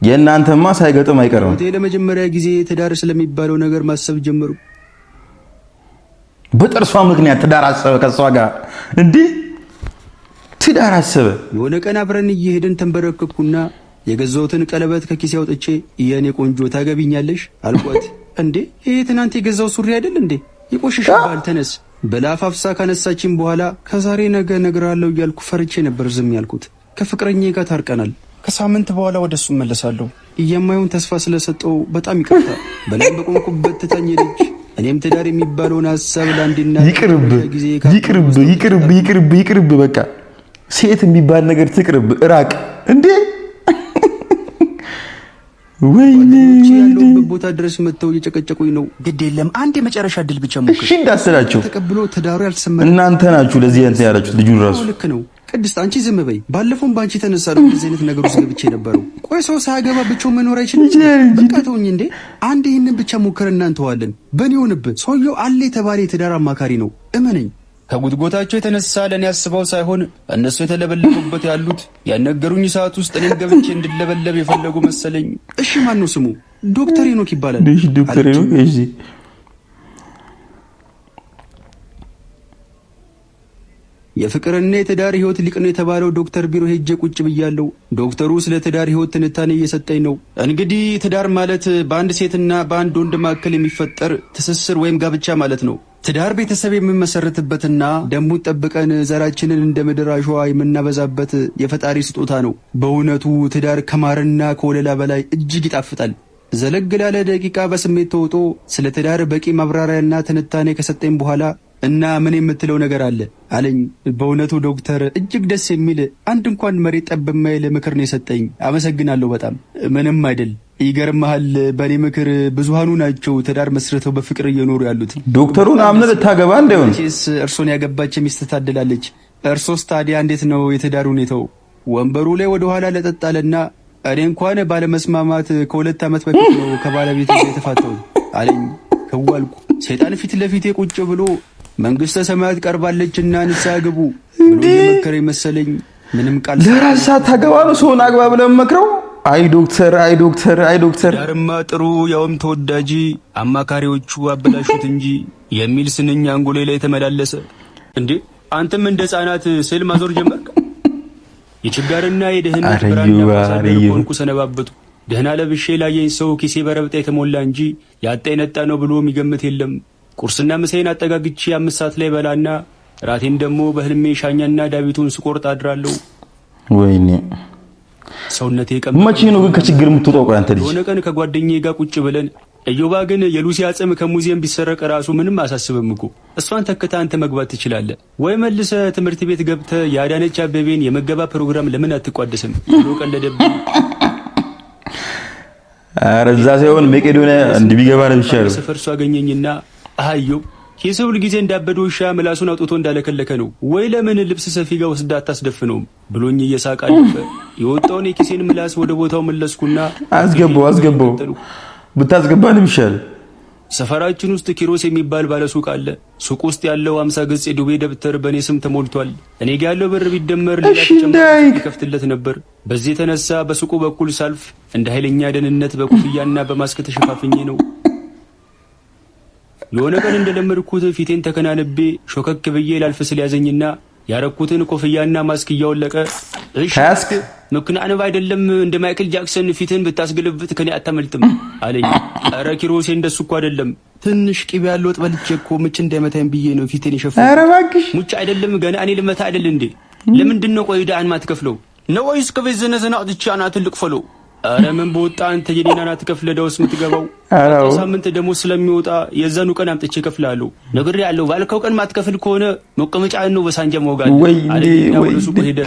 የእናንተማ ሳይገጥም አይቀርም። ለመጀመሪያ ጊዜ ትዳር ስለሚባለው ነገር ማሰብ ጀመሩ። በጥርሷ ምክንያት ትዳር አሰበ ከሷ ጋር እንዴ? ትዳር አሰበ። የሆነ ቀን አብረን እየሄድን ተንበረከኩና የገዛሁትን ቀለበት ከኪሴ አውጥቼ የኔ ቆንጆ ታገቢኛለሽ አልኳት። እንዴ ይሄ ትናንት የገዛው ሱሪ አይደል እንዴ? ይቆሽሽባል ተነስ ብላ አፋፍሳ ካነሳችን በኋላ ከዛሬ ነገ እነግርሃለሁ እያልኩ ፈርቼ ነበር ዝም ያልኩት። ከፍቅረኛዬ ጋር ታርቀናል። ከሳምንት በኋላ ወደሱ እመለሳለሁ። የማይሆን ተስፋ ስለሰጠው በጣም ይቅርታ። በላም በቆምኩበት ትታኝ ሄደች። እኔም ትዳር የሚባለውን ሀሳብ ለአንድና ይቅርብ በቃ ሴት የሚባል ነገር ትቅርብ፣ እራቅ እንዴ። ወይኔ ያለሁበት ቦታ ድረስ መጥተው እየጨቀጨቁኝ ነው። ግድ የለም አንድ የመጨረሻ እድል ብቻ ሞክር። እሺ እንዳትላቸው ተቀብሎ ትዳሩ ያልተሰመረ እናንተ ናችሁ። ለዚህ እንትን ያላችሁት ልጁን ራሱ ልክ ነው። ቅድስት አንቺ ዝም በይ። ባለፈውም ባንቺ ተነሳ ነው እንደዚህ አይነት ነገር ውስጥ ገብቼ ነበረው። ቆይ ሰው ሳያገባ ብቻውን መኖር አይችልም። በቃ ተውኝ እንዴ። አንድ ይሄንን ብቻ ሞክርና እንተዋለን። በኔ ሆነብህ። ሰውየው አለ የተባለ የትዳር አማካሪ ነው፣ እመነኝ። ከጉትጎታቸው የተነሳ ለኔ አስበው ሳይሆን እነሱ የተለበለቡበት ያሉት ያነገሩኝ ሰዓት ውስጥ እኔን ገብቼ እንድለበለብ የፈለጉ መሰለኝ። እሺ ማን ነው ስሙ? ዶክተር ሄኖክ ይባላል። እሺ ዶክተር ሄኖክ። እሺ የፍቅርና የትዳር ህይወት ሊቅ ነው የተባለው ዶክተር ቢሮ ሄጄ ቁጭ ብያለሁ። ዶክተሩ ስለ ትዳር ህይወት ትንታኔ እየሰጠኝ ነው። እንግዲህ ትዳር ማለት በአንድ ሴትና በአንድ ወንድ መካከል የሚፈጠር ትስስር ወይም ጋብቻ ማለት ነው። ትዳር ቤተሰብ የምንመሰርትበትና ደንቡን ጠብቀን ዘራችንን እንደ ምድር አሸዋ የምናበዛበት የፈጣሪ ስጦታ ነው። በእውነቱ ትዳር ከማርና ከወለላ በላይ እጅግ ይጣፍጣል። ዘለግ ላለ ደቂቃ በስሜት ተውጦ ስለ ትዳር በቂ ማብራሪያና ትንታኔ ከሰጠኝ በኋላ እና ምን የምትለው ነገር አለ አለኝ። በእውነቱ ዶክተር እጅግ ደስ የሚል አንድ እንኳን መሬት ጠብ የማይል ምክር ነው የሰጠኝ። አመሰግናለሁ በጣም። ምንም አይደል። ይገርምሃል በእኔ ምክር ብዙሃኑ ናቸው ትዳር መስርተው በፍቅር እየኖሩ ያሉት። ዶክተሩን አምነህ ልታገባ እንዳይሆን እርሶን ያገባች ሚስት ታድላለች። እርሶስ ታዲያ እንዴት ነው የትዳር ሁኔታው? ወንበሩ ላይ ወደ ኋላ ለጠጣለና እኔ እንኳን ባለመስማማት ከ2 ዓመት በፊት ነው ከባለቤቴ ጋር የተፋታሁት አለኝ። ከዋልኩ ሰይጣን ፊት ለፊቴ ቁጭ ብሎ መንግስተ ሰማያት ቀርባለችና ንስሐ ግቡ ብሎ የመከረኝ መሰለኝ። ምንም ቃል ለራሳ ታገባ ነው ሰውን አግባ ብለህ መክረው። አይ ዶክተር አይ ዶክተር አይ ዶክተር ዳርማ ጥሩ ያውም ተወዳጅ አማካሪዎቹ አበላሹት እንጂ የሚል ስንኝ አንጎሌ ላይ ተመላለሰ። እንዴ አንተም እንደ ህፃናት ስዕል ማዞር ጀመርክ? የችጋርና የደህንነት ብራና ማሳደር ሆንኩ ሰነባበቱ። ደህና ለብሼ ላየኝ ሰው ኪሴ በረብጣ የተሞላ እንጂ ያጣ የነጣ ነው ብሎ የሚገምት የለም። ቁርስና ምሳዬን አጠጋግቼ 5 ሰዓት ላይ በላና ራቴን ደግሞ በህልሜ ሻኛና ዳዊቱን ስቆርጥ አድራለሁ። ወይኔ ሰውነቴ መቼ ነው ግን ከችግር የምትወጣው? ቆይ አንተ ልጅ የሆነ ቀን ከጓደኛዬ ጋር ቁጭ ብለን እዮባ ግን የሉሲ አጽም ከሙዚየም ቢሰረቅ ራሱ ምንም አሳስብም እኮ እሷን ተከታ አንተ መግባት ትችላለህ ወይ መልሰ ትምህርት ቤት ገብተህ የአዳነች አበቤን የመገባ ፕሮግራም ለምን አትቋደስም ብሎ ቀለደብኝ። አረዛ ሳይሆን መቄዶንያ እንዲቢገባ ነው ይሻላል። ሰፈርሱ አገኘኝና አህዮ የሰው ጊዜ እንዳበደ ውሻ ምላሱን አውጥቶ እንዳለከለከ ነው ወይ ለምን ልብስ ሰፊ ጋር ወስዳ አታስደፍነውም ብሎኝ እየሳቀ አለፈ። የወጣውን የኪሴን ምላስ ወደ ቦታው መለስኩና አስገባው ብታስገባንም ይሻል። ሰፈራችን ውስጥ ኪሮስ የሚባል ባለሱቅ አለ። ሱቅ ውስጥ ያለው 50 ገጽ የዱቤ ደብተር በእኔ ስም ተሞልቷል። እኔ ጋር ያለው ብር ቢደመር ሌላ ተጨማሪ ይከፍትለት ነበር። በዚህ የተነሳ በሱቁ በኩል ሳልፍ እንደ ኃይለኛ ደህንነት በኮፍያና በማስክ ተሸፋፍኜ ነው። የሆነ ቀን እንደለመድኩት ፊቴን ተከናንቤ ሾከክ ብዬ ላልፍ ስል ያዘኝና ያረኩትን ኮፍያና ማስክ እያወለቀ እሺ ምክንያት አይደለም እንደ ማይክል ጃክሰን ፊትን ብታስገለብጥ ከኔ አታመልጥም አለኝ። ኧረ ኪሮሴ እንደሱ እኮ አይደለም፣ ትንሽ ቅቤ ያለው ወጥ በልቼ እኮ ምች እንዳይመታኝ ብዬ ነው ፊቴን የሸፈንኩት። ኧረ እባክሽ ሙች አይደለም ገና እኔ ልመታ አይደል እንዴ? ለምንድን ነው ቆይ ዳን ማትከፍለው ነው ወይስ ከቤት ዘነዘና አጥቻ አና ትልቅ ፈሎ? ኧረ ምን በወጣ አንተ የኔና ናት ከፍለ ደውስ የምትገባው ሳምንት ደሞዝ ስለሚወጣ የዛኑ ቀን አምጥቼ እከፍላለሁ። ነገር ያለው ባልከው ቀን ማትከፍል ከሆነ መቀመጫ ነው በሳንጃ መውጋት አለኝ። ወደ ሱቁ ሄደ።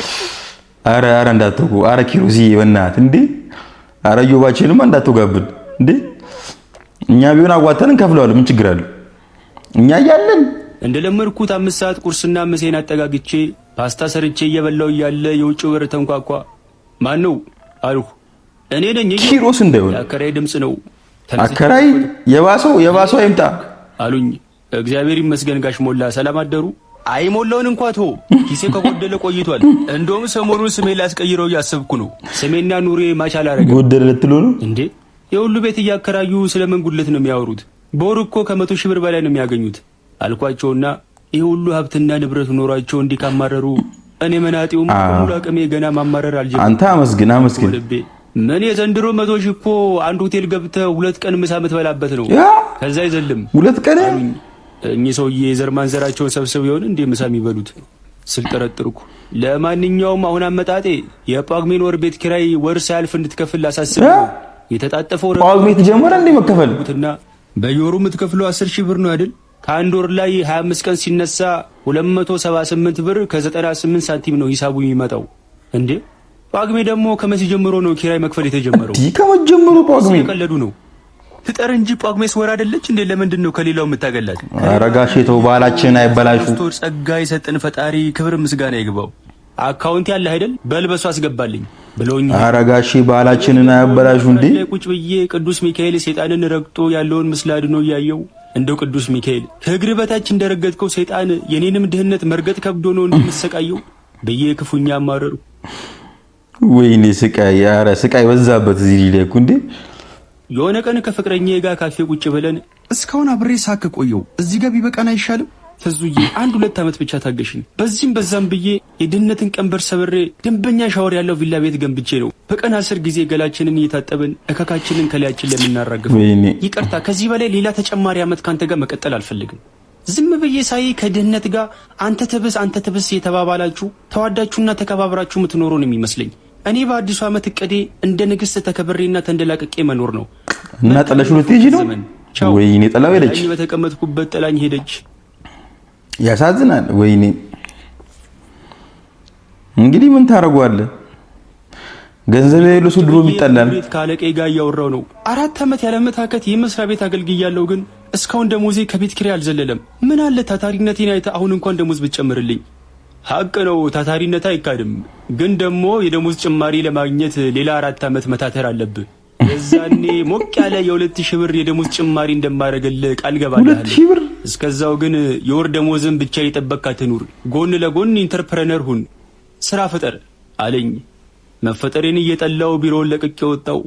ኧረ እንዳትወጉ፣ ኧረ ኪሮሲ በእናትህ እንዴ! ኧረ ዮባችንም እንዳትወጋብን እንዴ! እኛ ቢሆን አዋተን እንከፍለዋለን። ምን ችግር አለው? እኛ እያለን እንደለመድኩት 5 ሰዓት ቁርስና ምሴን አጠጋግቼ ፓስታ ሰርቼ እየበላው እያለ የውጭው በር ተንኳኳ። ማን ነው አልኩ። እኔ ነኝ። ኪሮስ እንዳይሆን አከራይ ድምጽ ነው። አከራይ የባሰው ይምጣ አሉኝ። እግዚአብሔር ይመስገን ጋሽ ሞላ ሰላም አደሩ። አይ ሞላውን እንኳን ተው፣ ኪሴ ከጎደለ ቆይቷል። እንደውም ሰሞኑን ስሜ ላስቀይረው እያሰብኩ ነው። ስሜና ኑሬ ማቻል አረገ። ጎደለ ልትሉ ነው እንዴ? የሁሉ ቤት እያከራዩ ስለምን ጉድለት ነው የሚያወሩት? በወር እኮ ከ100 ሺህ ብር በላይ ነው የሚያገኙት አልኳቸውና ይሄ ሁሉ ሀብትና ንብረት ኖሯቸው እንዲህ ካማረሩ እኔ መናጤውም ሙሉ አቅሜ ገና ማማረር አልጀመርኩም። አንተ አመስግን። ምን የዘንድሮ 100 ሺህ እኮ አንድ ሆቴል ገብተህ 2 ቀን ምሳ የምትበላበት ነው። ከዛ አይዘልም 2 ቀን። እኚህ ሰውዬ የዘር ማንዘራቸውን ሰብስበው ይሆን እንዴ ምሳ የሚበሉት ስል ጠረጥርኩ። ለማንኛውም አሁን አመጣጤ የጳጉሜን ወር ቤት ኪራይ ወር ሳያልፍ እንድትከፍል አሳስብ ነው። የተጣጠፈው ጳጉሜ ተጀመረ እንዴ መከፈልና በየወሩ የምትከፍለው 10 ሺህ ብር ነው አይደል? ከአንድ ወር ላይ 25 ቀን ሲነሳ 278 ብር ከ98 ሳንቲም ነው ሂሳቡ የሚመጣው። እንዴ ጳጉሜ ደግሞ ከመቼ ጀምሮ ነው ኪራይ መክፈል የተጀመረው? ከመጀመሩ ጳጉሜ ቀለዱ ነው። ትጠር እንጂ ጳጉሜስ ወር አይደለች እንዴ? ለምንድን ነው ከሌላው የምታገላት? አረጋሽ ተው፣ ባህላችን አይበላሹ። ጸጋ የሰጠን ፈጣሪ ክብር ምስጋና ይግባው። አካውንት ያለ አይደል በልበሱ አስገባልኝ ብሎኝ። አረጋሽ ባህላችንን አያበላሹ እንዴ? ቁጭ ብዬ ቅዱስ ሚካኤል ሰይጣንን ረግጦ ያለውን ምስል አድኖ እያየው እንደው ቅዱስ ሚካኤል ከእግር በታች እንደረገጥከው ሰይጣን የኔንም ድህነት መርገጥ ከብዶ ነው እንደምሰቃየው ብዬ ክፉኛ አማረሩ። ወይኔ ስቃይ! ኧረ ስቃይ በዛበት እዚህ ላይ እኮ እንዴ! የሆነ ቀን ከፍቅረኛዬ ጋር ካፌ ቁጭ ብለን እስካሁን አብሬ ሳክ ቆየው። እዚህ ጋር ቢበቃን አይሻልም? ተዙዬ 1-2 ዓመት ብቻ ታገሽኝ። በዚህም በዛም ብዬ የድህነትን ቀንበር ሰብሬ ደንበኛ ሻወር ያለው ቪላ ቤት ገንብቼ ነው በቀን 10 ጊዜ ገላችንን እየታጠብን እከካችንን ከላያችን ለምናራግፈው። ይቅርታ፣ ከዚህ በላይ ሌላ ተጨማሪ ዓመት ካንተ ጋር መቀጠል አልፈልግም። ዝም ብዬ ሳይ ከድህነት ጋር አንተ ትብስ የተባባላችሁ ተዋዳችሁና ተከባብራችሁ የምትኖሩ ነው የሚመስለኝ። እኔ በአዲሱ ዓመት እቅዴ እንደ ንግስት ተከብሬና ተንደላቅቄ መኖር ነው። እና ጥለሽ ልትሄጂ ነው? ወይኔ ጥላው ሄደች። በተቀመጥኩበት ጥላኝ ሄደች። ያሳዝናል። ወይኔ እንግዲህ ምን ታረጋለህ? ገንዘብ የሌለው ሰው ድሮ ይጣላል። ካለቀ ጋር እያወራው ነው። 4 ዓመት ያለመታከት የመስሪያ ቤት አገልግያለሁ፣ ግን እስካሁን ደሞዜ ከቤት ኪራይ አልዘለለም። ምን አለ ታታሪነቴን አይተህ አሁን እንኳን ደሞዝ ብትጨምርልኝ። ሀቅ ነው፣ ታታሪነት አይካድም። ግን ደግሞ የደሞዝ ጭማሪ ለማግኘት ሌላ 4 ዓመት መታተር አለብህ። የዛኔ ሞቅ ያለ የ2000 ብር የደሞዝ ጭማሪ እንደማደርግልህ ቃል ገባለሁ። እስከዛው ግን የወር ደሞዝን ብቻ እየጠበቅክ አትኑር። ጎን ለጎን ኢንተርፕረነር ሁን፣ ስራ ፍጠር አለኝ። መፈጠሬን እየጠላው ቢሮውን ለቅቄ ወጣው።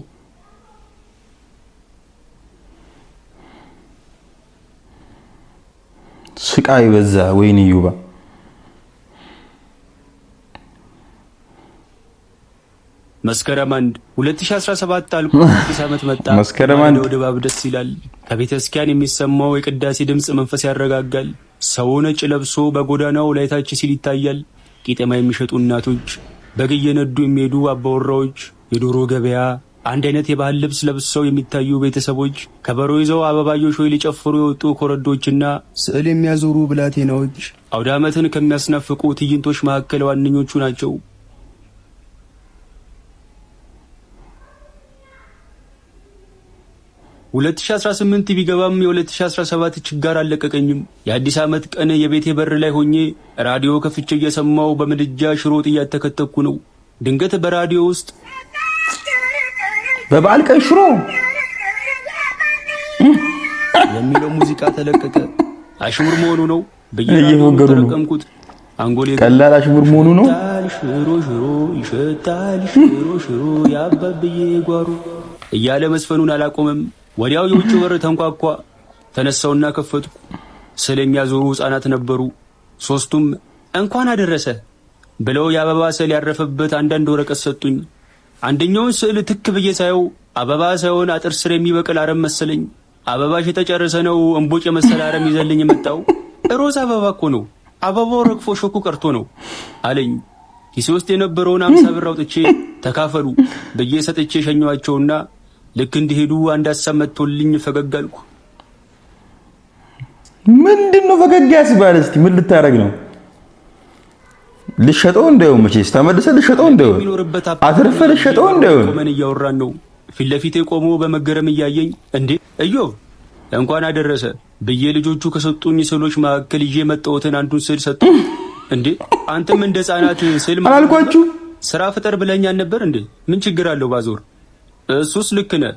ስቃይ በዛ። ወይኔ ዩባ መስከረም 1 2017 አልኩ። አዲስ ዓመት መጣ። መስከረም 1 ወደ ባብ ደስ ይላል። ከቤተ ክርስቲያን የሚሰማው የቅዳሴ ድምጽ መንፈስ ያረጋጋል። ሰው ነጭ ለብሶ በጎዳናው ላይ ታች ሲል ይታያል። ቂጠማ የሚሸጡ እናቶች፣ በግ እየነዱ የሚሄዱ አባወራዎች፣ የዶሮ ገበያ፣ አንድ አይነት የባህል ልብስ ለብሰው የሚታዩ ቤተሰቦች፣ ከበሮ ይዘው አበባዮሽ ሆይ ሊጨፍሩ የወጡ ኮረዶችና ስዕል የሚያዞሩ ብላቴናዎች አውደ ዓመትን ከሚያስናፍቁ ትዕይንቶች መካከል ዋነኞቹ ናቸው። 2018 ቢገባም የ2017 ችጋር አልለቀቀኝም። የአዲስ ዓመት ቀን የቤቴ በር ላይ ሆኜ ራዲዮ ከፍቼ እየሰማው በምድጃ ሽሮ እያተከተኩ ነው። ድንገት በራዲዮ ውስጥ በበዓል ቀን ሽሮ የሚለው ሙዚቃ ተለቀቀ። አሽሙር መሆኑ ነው ብዬ ተረቀምኩት። አንጎሌ ቀላል አሽሙር መሆኑ ነው። ሽሮ ሽሮ ይሸታል ሽሮ ሽሮ ያባብዬ ጓሩ እያለ መስፈኑን አላቆመም። ወዲያው የውጭ በር ተንኳኳ። ተነሳውና ከፈትኩ። ስለሚያዞሩ ህፃናት ነበሩ። ሶስቱም እንኳን አደረሰ ብለው የአበባ ስዕል ያረፈበት አንዳንድ ወረቀት ሰጡኝ። አንደኛውን ስዕል ትክ ብዬ ሳየው አበባ ሳይሆን አጥር ስር የሚበቅል አረም መሰለኝ። አበባሽ የተጨረሰ ነው እንቦጭ የመሰለ አረም ይዘልኝ የመጣው ሮዝ አበባ እኮ ነው። አበባው ረግፎ ሾኩ ቀርቶ ነው አለኝ። ኪሴ ውስጥ የነበረውን 50 ብር አውጥቼ ተካፈሉ ብዬ ሰጥቼ ሸኘኋቸውና ልክ እንዲሄዱ አንድ ሀሳብ መጥቶልኝ ፈገግ አልኩ። ምንድነው ፈገግ ያስባል? እስቲ ምን ልታረግ ነው? ልሸጠው እንደው መቼስ ተመልሰህ ልሸጠው እንደው አትርፈህ ልሸጠው እንደው ቆመን እያወራን ነው። ፊት ለፊቴ ቆሞ በመገረም እያየኝ እንዴ እዮብ እንኳን አደረሰ ብዬ ልጆቹ ከሰጡኝ ስዕሎች መካከል ይዤ መጣሁትን አንዱን ስዕል ሰጠሁ። እንዴ አንተም እንደ ህፃናት ስዕል አላልኳችሁ? ስራ ፍጠር ብለኛል ነበር እንዴ? ምን ችግር አለው ባዞር? እሱስ ልክ ነህ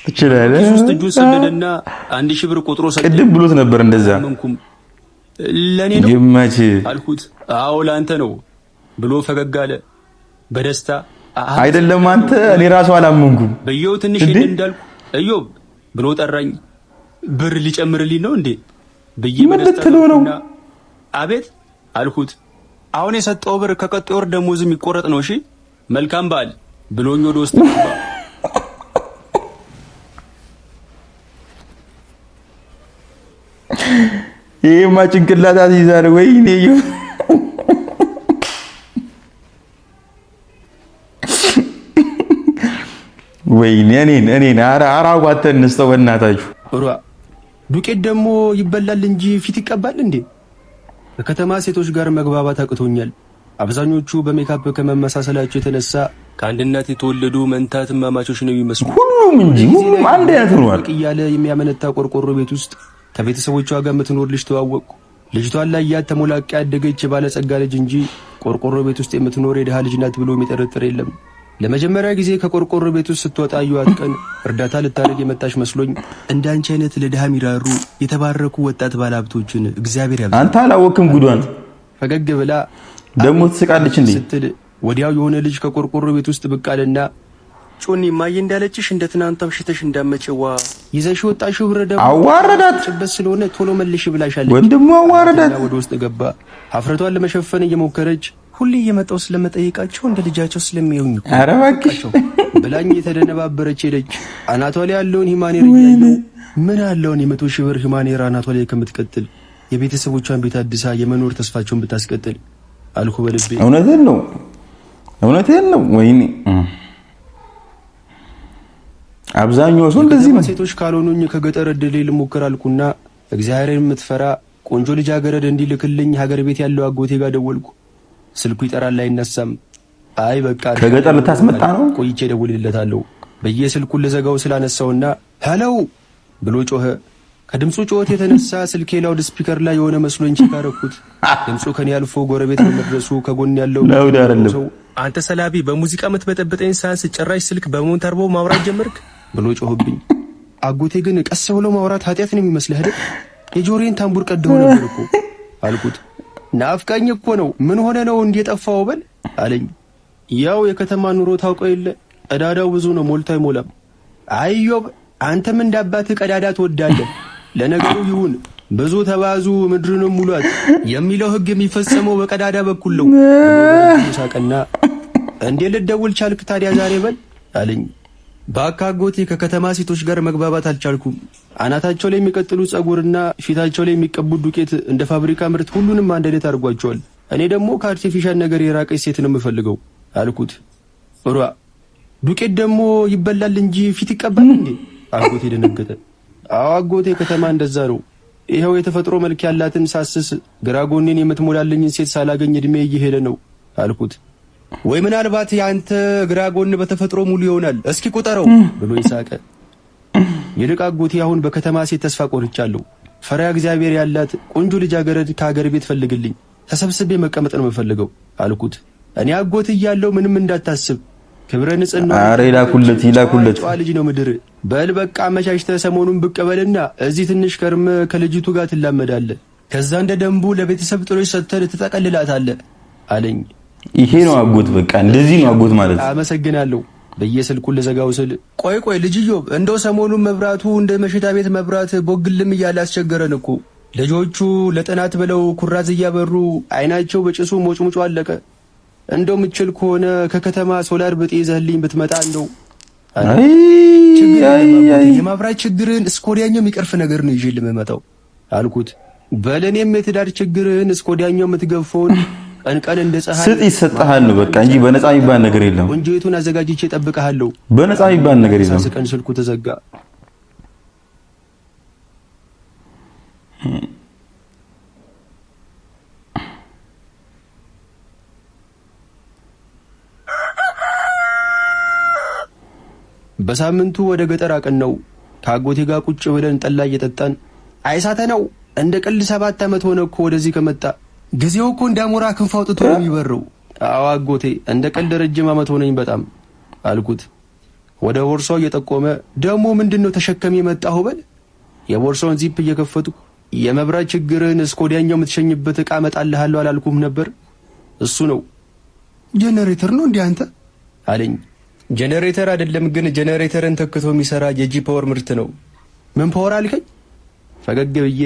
ትችላለህ። ሶስት እጁን ሰደደና 1000 ብር ቆጥሮ ሰጠኝ። ቅድም ብሎት ነበር እንደዛ። ለኔ ነው ይመች አልኩት። አዎ ላንተ ነው ብሎ ፈገግ አለ በደስታ። አይደለም አንተ እኔ ራሱ አላመንኩም በየው ትንሽ እንዳልኩ እዮብ ብሎ ጠራኝ። ብር ሊጨምርልኝ ነው እንዴ ብዬ በደስታ ነው። አቤት አልኩት። አሁን የሰጠው ብር ከቀጣዩ ወር ደሞዝ የሚቆረጥ ነው። እሺ መልካም በዓል ብሎኝ ወደ ውስጥ ገባ። ይሄማ ጭንቅላታት ይዛል ወይ ነዩ ወይ እኔን አራጓተን እንስተው በእናታችሁ። ዱቄት ደግሞ ይበላል እንጂ ፊት ይቀባል እንዴ? ከከተማ ሴቶች ጋር መግባባት አቅቶኛል። አብዛኞቹ በሜካፕ ከመመሳሰላቸው የተነሳ ከአንድ እናት የተወለዱ መንታ እማማቾች ነው የሚመስሉ። ሁሉም እንጂ ሁሉም አንድ አይነት ሆኗል እያለ የሚያመነታ ቆርቆሮ ቤት ውስጥ ከቤተሰቦቿ ጋር የምትኖር ልጅ ተዋወቅኩ። ልጅቷን ላይ ተሞላቃ ያደገች ባለጸጋ ልጅ እንጂ ቆርቆሮ ቤት ውስጥ የምትኖር የድሃ ልጅ ናት ብሎ የሚጠረጥር የለም። ለመጀመሪያ ጊዜ ከቆርቆሮ ቤት ውስጥ ስትወጣ አየኋት ቀን እርዳታ ልታደርግ የመጣች መስሎኝ። እንዳንቺ አይነት ለድሃ ሚራሩ የተባረኩ ወጣት ባለሀብቶችን እግዚአብሔር ያብዛል። አንተ አላወቅም ጉዷን። ፈገግ ብላ ደግሞ ትስቃለች እንዴ ስትል ወዲያው የሆነ ልጅ ከቆርቆሮ ቤት ውስጥ ብቅ አለና ጮኒ ማየ እንዳለችሽ እንደ ትናንት አምሽተሽ እንዳመጨዋ ይዘሽ ወጣሽው ብር ደግሞ አዋረዳት ጭበስ ስለሆነ ቶሎ መልሽ ብላሻለች። ወንድሙ አዋረዳት። ወደ ውስጥ ገባ። ሀፍረቷን ለመሸፈን እየሞከረች ሁሌ እየመጣው ስለመጠየቃቸው እንደ ልጃቸው ስለሚያዩኝ ኧረ እባክሽ ብላኝ የተደነባበረች ሄደች። አናቷ ላይ ያለውን ሂማኔር እያየሁ ምን አለውን የ100,000 ብር ሂማኔር አናቷ ላይ ከምትቀጥል የቤተሰቦቿን ቤት አድሳ የመኖር ተስፋቸውን ብታስቀጥል አልኩ በልቤ። እውነቴን ነው። ወይኔ አብዛኛው ሰው እንደዚህ ነው። ሴቶች ካልሆኑኝ ከገጠር እድሌ ልሞክር አልኩና እግዚአብሔርን የምትፈራ ቆንጆ ልጃገረድ እንዲልክልኝ ሀገር ቤት ያለው አጎቴ ጋር ደወልኩ። ስልኩ ይጠራል አይነሳም። አይ በቃ ከገጠር ልታስመጣ ነው። ቆይቼ ደውልለታለሁ ብዬ ስልኩን ልዘጋው ስላነሳውና ሄሎ ብሎ ጮኸ። ከድምፁ ጮኸት የተነሳ ስልኬ ላውድ ስፒከር ላይ የሆነ መስሎኝ ቼክ አደረኩት። ድምፁ ከኔ አልፎ ጎረቤት በመድረሱ ከጎን ያለው ላውድ አይደለም። አንተ ሰላቢ በሙዚቃ የምትበጠብጠኝ ሳንስ ጭራሽ ስልክ በሞንታርቦ ማውራት ጀመርክ ብሎ ጮህብኝ። አጎቴ ግን ቀስ ብሎ ማውራት ኃጢአት ነው የሚመስልህ አይደል? የጆሮዬን ታምቡር ቀደው ነበር እኮ አልኩት። ናፍቃኝ እኮ ነው። ምን ሆነ ነው እንደጠፋው በል አለኝ። ያው የከተማ ኑሮ ታውቀው የለ ቀዳዳው ብዙ ነው ሞልቶ አይሞላም። አዮብ አንተም እንዳባት ቀዳዳ ትወዳለህ። ለነገሩ ይሁን ብዙ ተባዙ ምድርንም ሙሏት የሚለው ሕግ የሚፈጸመው በቀዳዳ በኩል ነው። ሳቀና እንዴ ልደውል ቻልክ ታዲያ ዛሬ በል አለኝ። በአካጎቴ ከከተማ ሴቶች ጋር መግባባት አልቻልኩም። አናታቸው ላይ የሚቀጥሉ ጸጉርና ፊታቸው ላይ የሚቀቡት ዱቄት እንደ ፋብሪካ ምርት ሁሉንም አንድ አይነት አድርጓቸዋል። እኔ ደግሞ ከአርቲፊሻል ነገር የራቀች ሴት ነው የምፈልገው አልኩት። ዱቄት ደግሞ ይበላል እንጂ ፊት ይቀባል እንዴ? አጎቴ ደነገጠ። አዎ አጎቴ ከተማ እንደዛ ነው። ይኸው የተፈጥሮ መልክ ያላትን ሳስስ ግራ ጎኔን የምትሞላልኝን ሴት ሳላገኝ እድሜ እየሄደ ነው አልኩት። ወይ ምናልባት ያንተ ግራ ጎን በተፈጥሮ ሙሉ ይሆናል እስኪ ቁጠረው ብሎ ይሳቀ። ይልቅ አጎቴ አሁን በከተማ ሴት ተስፋ ቆርጫለሁ። ፈሪሃ እግዚአብሔር ያላት ቆንጆ ልጃገረድ ከሀገር ቤት ፈልግልኝ፣ ተሰብስቤ መቀመጥ ነው የምፈልገው አልኩት። እኔ አጎት እያለሁ ምንም እንዳታስብ ክብረ ንጽህና ይላኩለት ልጅ ነው ምድር በል በቃ አመቻችተህ ሰሞኑን ብቅ በልና እዚህ ትንሽ ከርመ ከልጅቱ ጋር ትላመዳለህ። ከዛ እንደ ደንቡ ለቤተሰብ ጥሎች ሰጥተህ ትጠቀልላታለህ አለኝ። ይሄ ነው አጎት፣ በቃ እንደዚህ ነው አጎት ማለት። አመሰግናለሁ። በየስልኩን ልዘጋው ስል ቆይ ልጅዮ፣ እንደው ሰሞኑን መብራቱ እንደ መሸታ ቤት መብራት ቦግልም እያለ አስቸገረን እኮ። ልጆቹ ለጥናት ብለው ኩራዝ እያበሩ አይናቸው በጭሱ ሞጭሙጮ አለቀ። እንደው ምችል ከሆነ ከከተማ ሶላር ብጤ ይዘህልኝ ብትመጣ እንደው የማብራት ችግርን እስኮዲያኛው የሚቀርፍ ነገር ነው ይዤ ልመጣው አልኩት። በለኔም የትዳር ችግርን እስኮዲያኛው የምትገፈውን ቀን እንደ ፀሐይ ስጥ ይሰጣሃል ነው በቃ እንጂ በነፃ የሚባል ነገር የለም። ወንጀቱን አዘጋጅቼ እጠብቅሃለሁ። በነፃ የሚባል ነገር የለም። ስቀን ስልኩ ተዘጋ። በሳምንቱ ወደ ገጠር አቀናው። ከአጎቴ ጋር ቁጭ ብለን ጠላ እየጠጣን አይሳተ ነው እንደ ቀልድ 7 ዓመት ሆነ እኮ ወደዚህ ከመጣ። ጊዜው እኮ እንዳሞራ ክንፍ አውጥቶ ነው የሚበረው። አዎ አጎቴ እንደ ቀልድ ረጅም ዓመት ሆነኝ በጣም አልኩት። ወደ ቦርሳው እየጠቆመ ደግሞ ምንድነው ተሸከም የመጣው በል። የቦርሳውን ዚፕ እየከፈቱ የመብራት ችግርን እስኮዲያኛው የምትሸኝበት ዕቃ መጣልሃለሁ አላልኩም ነበር? እሱ ነው። ጄኔሬተር ነው እንዴ አንተ አለኝ። ጄኔሬተር አይደለም ግን ጄኔሬተርን ተክቶ የሚሰራ የጂ ፓወር ምርት ነው። ምን ፓወር አልከኝ? ፈገግ ብዬ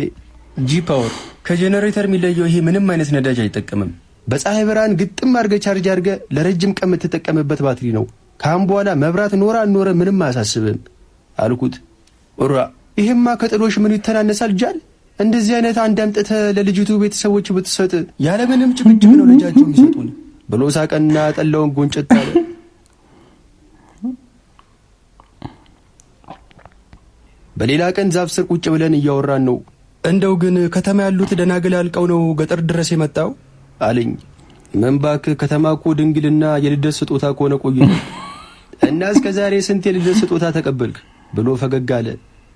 ጂ ፓወር ከጄኔሬተር የሚለየው ይሄ ምንም አይነት ነዳጅ አይጠቀምም። በፀሐይ ብርሃን ግጥም አድርገህ ቻርጅ አድርገህ ለረጅም ቀን የምትጠቀምበት ባትሪ ነው። ካሁን በኋላ መብራት ኖራ አልኖረ ምንም አያሳስብም አልኩት። ኦራ ይሄማ ከጥሎሽ ምን ይተናነሳል ጃል። እንደዚህ አይነት አንድ አምጥተህ ለልጅቱ ቤተሰቦች ብትሰጥ ያለ ምንም ጭቅጭቅ ነው ልጃቸው የሚሰጡን ብሎ ሳቀና ጠላውን ጎንጨት አለ። በሌላ ቀን ዛፍ ስር ቁጭ ብለን እያወራን ነው። እንደው ግን ከተማ ያሉት ደናግል አልቀው ነው ገጠር ድረስ የመጣው አለኝ። ምን እባክህ ከተማ እኮ ድንግልና የልደት ስጦታ ከሆነ ቆይቶ እና እስከ ዛሬ ስንት የልደት ስጦታ ተቀበልክ ብሎ ፈገግ አለ።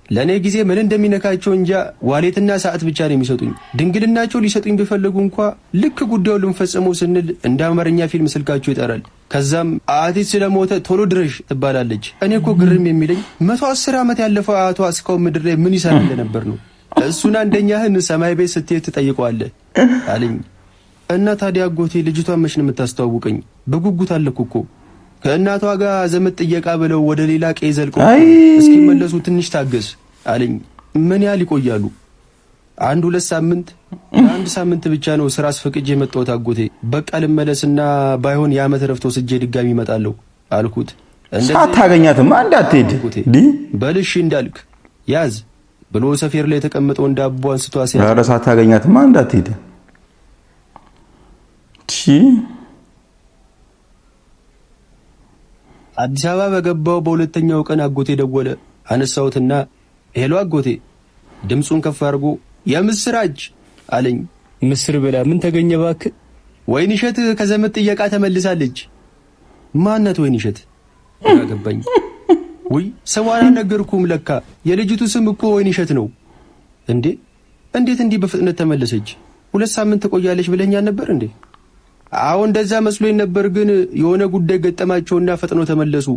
ለእኔ ጊዜ ምን እንደሚነካቸው እንጃ ዋሌትና ሰዓት ብቻ ነው የሚሰጡኝ። ድንግልናቸው ሊሰጡኝ ቢፈልጉ እንኳ ልክ ጉዳዩን ልንፈጽመው ስንል እንደ አማርኛ ፊልም ስልካቸው ይጠራል። ከዛም አያቴ ስለሞተ ቶሎ ድረሽ ትባላለች። እኔ እኮ ግርም የሚለኝ 110 ዓመት ያለፈው አያቷ እስካሁን ምድር ላይ ምን ይሰራ እንደነበር ነው። እሱን አንደኛህን ሰማይ ቤት ስትሄድ ትጠይቀዋለህ አለኝ። እና ታዲያ አጎቴ ልጅቷን መች ነው የምታስተዋውቀኝ? በጉጉት አለኩ እኮ። ከእናቷ ጋር ዘመድ ጥየቃ ብለው ወደ ሌላ ቀይ ዘልቀው እስኪመለሱ ትንሽ ታገስ አለኝ። ምን ያህል ይቆያሉ? 1-2 ሳምንት። አንድ ሳምንት ብቻ ነው ስራ አስፈቅጄ የመጣሁት አጎቴ። በቃ ልመለስና ባይሆን የዓመት ረፍት ወስጄ ድጋሚ እመጣለሁ አልኩት። ሳታገኛትማ እንዳትሄድ በልሽ እንዳልክ ያዝ ብሎ ሰፌር ላይ የተቀመጠው ዳቦ አንስቶ አስያዘ። ኧረ ሳታገኛትማ እንዳትሄድ። አዲስ አበባ በገባው በሁለተኛው ቀን አጎቴ ደወለ። አነሳሁትና ሄሎ አጎቴ፣ ድምፁን ከፍ አድርጎ የምስራች አለኝ። ምስር ብላ ምን ተገኘ እባክህ? ወይንሸት ከዘመድ ጥየቃ ተመልሳለች። ማናት ወይንሸት? አገባኝ። ውይ ስሟን አልነገርኩም ለካ የልጅቱ ስም እኮ ወይንሸት ነው። እንዴ እንዴት እንዲህ በፍጥነት ተመለሰች? 2 ሳምንት ትቆያለች ብለኛል ነበር እንዴ? አሁን እንደዛ መስሎኝ ነበር፣ ግን የሆነ ጉዳይ ገጠማቸውና ፈጥኖ ተመለሱ።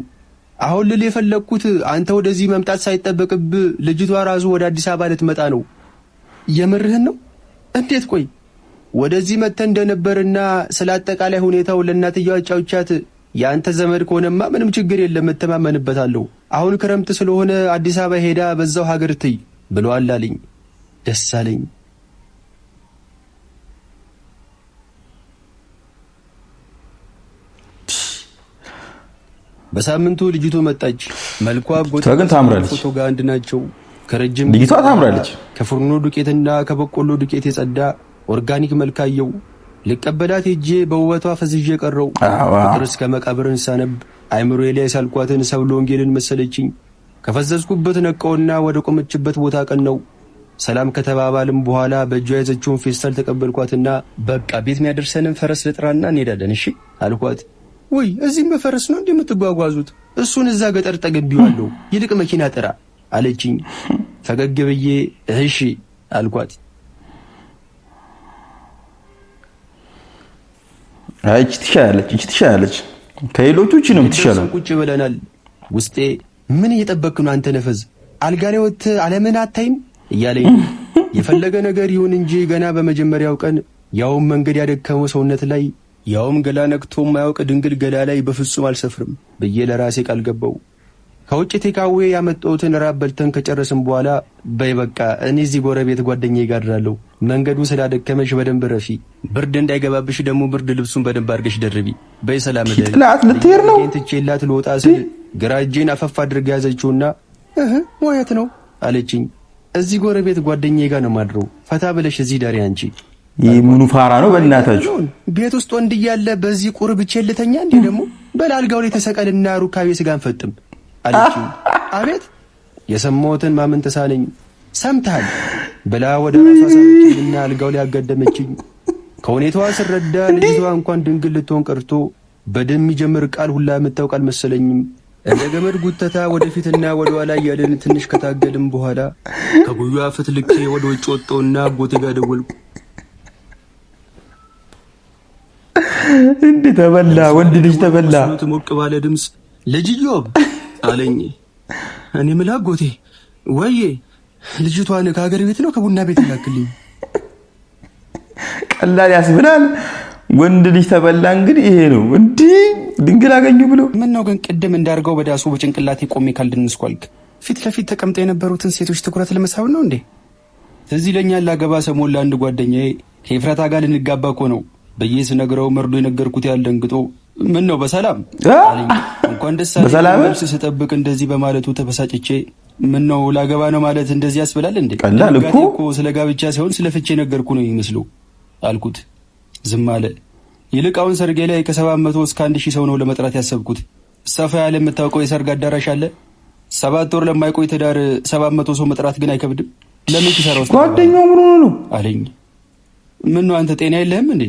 አሁን ልል የፈለግኩት አንተ ወደዚህ መምጣት ሳይጠበቅብ ልጅቷ ራሱ ወደ አዲስ አበባ ልትመጣ ነው። የምርህን ነው? እንዴት? ቆይ ወደዚህ መጥተህ እንደነበርና ስለ አጠቃላይ ሁኔታው ለእናትየው አጫውቻት የአንተ ዘመድ ከሆነማ ምንም ችግር የለም እተማመንበታለሁ። አሁን ክረምት ስለሆነ አዲስ አበባ ሄዳ በዛው ሀገር ትይ ብለዋል አለኝ። ደስ አለኝ። በሳምንቱ ልጅቱ መጣች። መልኳ ግን ታምራለች። ፎቶ ጋር አንድ ናቸው። ከረጅም ልጅቷ ታምራለች። ከፍርኖ ዱቄትና ከበቆሎ ዱቄት የጸዳ ኦርጋኒክ መልካየው። ልቀበላት ሄጄ በውበቷ ፈዝዤ ቀረው። ፍቅር እስከ መቃብርን ሳነብ አይምሮዬ ላይ ሳልኳትን ሰብለ ወንጌልን መሰለችኝ። ከፈዘዝኩበት ነቀውና ወደ ቆመችበት ቦታ ቀነው። ሰላም ከተባባልም በኋላ በእጇ የያዘችውን ፌስታል ተቀበልኳትና በቃ ቤት የሚያደርሰንን ፈረስ ልጥራና እንሄዳለን እሺ አልኳት። ወይ እዚህም በፈረስ ነው እንደምትጓጓዙት? እሱን እዛ ገጠር ጠግቤዋለሁ፣ ይልቅ መኪና ጥራ አለችኝ። ፈገግ ብዬ እሺ አልኳት። እቺ ትሻላለች ከሌሎቹ እቺ ነው የምትሻለው። ቁጭ ብለናል። ውስጤ ምን እየጠበቅክ ነው አንተ ነፈዝ? አልጋ ላይ ወጥተህ ዓለምን አታይም እያለኝ የፈለገ ነገር ይሁን እንጂ ገና በመጀመሪያው ቀን ያውም መንገድ ያደከመው ሰውነት ላይ ያውም ገላ ነክቶ የማያውቅ ድንግል ገላ ላይ በፍጹም አልሰፍርም ብዬ ለራሴ ቃል ገባው። ከውጭ ቴካዌ ያመጣሁትን ራብ በልተን ከጨረስን በኋላ በይ በቃ እኔ እዚህ ጎረቤት ጓደኛዬ ጋር አድራለሁ። መንገዱ ስላደከመሽ በደንብ ረፊ፣ ብርድ እንዳይገባብሽ ደግሞ ብርድ ልብሱን በደንብ አድርገሽ ደርቢ። በይ ሰላም ደሪ ጥላት ልትሄድ ነው ትቼላት ልወጣ ስል ግራ እጄን አፈፍ አድርጋ ያዘችውና ወየት ነው አለችኝ። እዚህ ጎረቤት ጓደኛዬ ጋር ነው ማድረው፣ ፈታ ብለሽ እዚህ ዳሪ አንቺ። ይህ ምኑ ፋራ ነው በእናታችሁ? ቤት ውስጥ ወንድ እያለ በዚህ ቁርብ ቸልተኛ እንዴ? ደግሞ በላልጋው ላይ ተሰቀልና ሩካቤ ስጋን ፈጥም አለችኝ። አቤት የሰማሁትን ማመን ተሳነኝ። ሰምተሃል ብላ ወደ ራሷ ሳበችኝና አልጋው ላይ አጋደመችኝ። ከሁኔታዋ ስረዳ ልጅቷ እንኳን ድንግል ልትሆን ቀርቶ በደም የሚጀምር ቃል ሁላ የምታውቅ አልመሰለኝም። እንደ ገመድ ጉተታ ወደፊትና ወደ ኋላ እያልን ትንሽ ከታገድም በኋላ ከጉያ ፍትልኬ ወደ ውጭ ወጣሁና አጎቴ ጋር ደወልኩ። እንዴ ተበላ፣ ወንድ ልጅ ተበላ። ሞቅ ባለ ድምፅ ልጅ ኢዮብ አለኝ። እኔ ምን አጎቴ ወዬ ልጅቷን ከሀገር ቤት ነው ከቡና ቤት ላክልኝ። ቀላል ያስብላል። ወንድ ልጅ ተበላ። እንግዲህ ይሄ ነው እንዴ ድንግል አገኙ ብሎ ምን ነው ግን ቅድም እንዳርገው በዳሱ በጭንቅላቴ ቆሜ ካልደንስኳልክ ፊት ለፊት ተቀምጠው የነበሩትን ሴቶች ትኩረት ለመሳብ ነው እንዴ? ትዝ ይለኛል ላገባ ሰሞን ለአንድ ጓደኛዬ ከኤፍራታ ጋር ልንጋባ እኮ ነው ብዬ ስነግረው መርዶ የነገርኩት ያህል ደንግጦ ምን ነው በሰላም አለኝ። እንኳን ደስ አለኝ መልስ ስጠብቅ እንደዚህ በማለቱ ተበሳጭቼ ምን ነው ላገባ ነው ማለት እንደዚህ ያስብላል እንዴ? ቀላል እኮ ስለ ጋብቻ ሳይሆን ስለ ፍቼ ነገርኩ ነው የሚመስለው አልኩት። ዝም አለ። ይልቃውን ሰርጌ ላይ ከ700 እስከ 1000 ሰው ነው ለመጥራት ያሰብኩት። ሰፋ ያለ የምታውቀው የሰርግ አዳራሽ አለ። 7 ወር ለማይቆይ ትዳር 700 ሰው መጥራት ግን አይከብድም። ለምን ትሰራው? ጓደኛው ምን ሆኖ ነው አለኝ። ምን ነው አንተ ጤና የለህም እንዴ?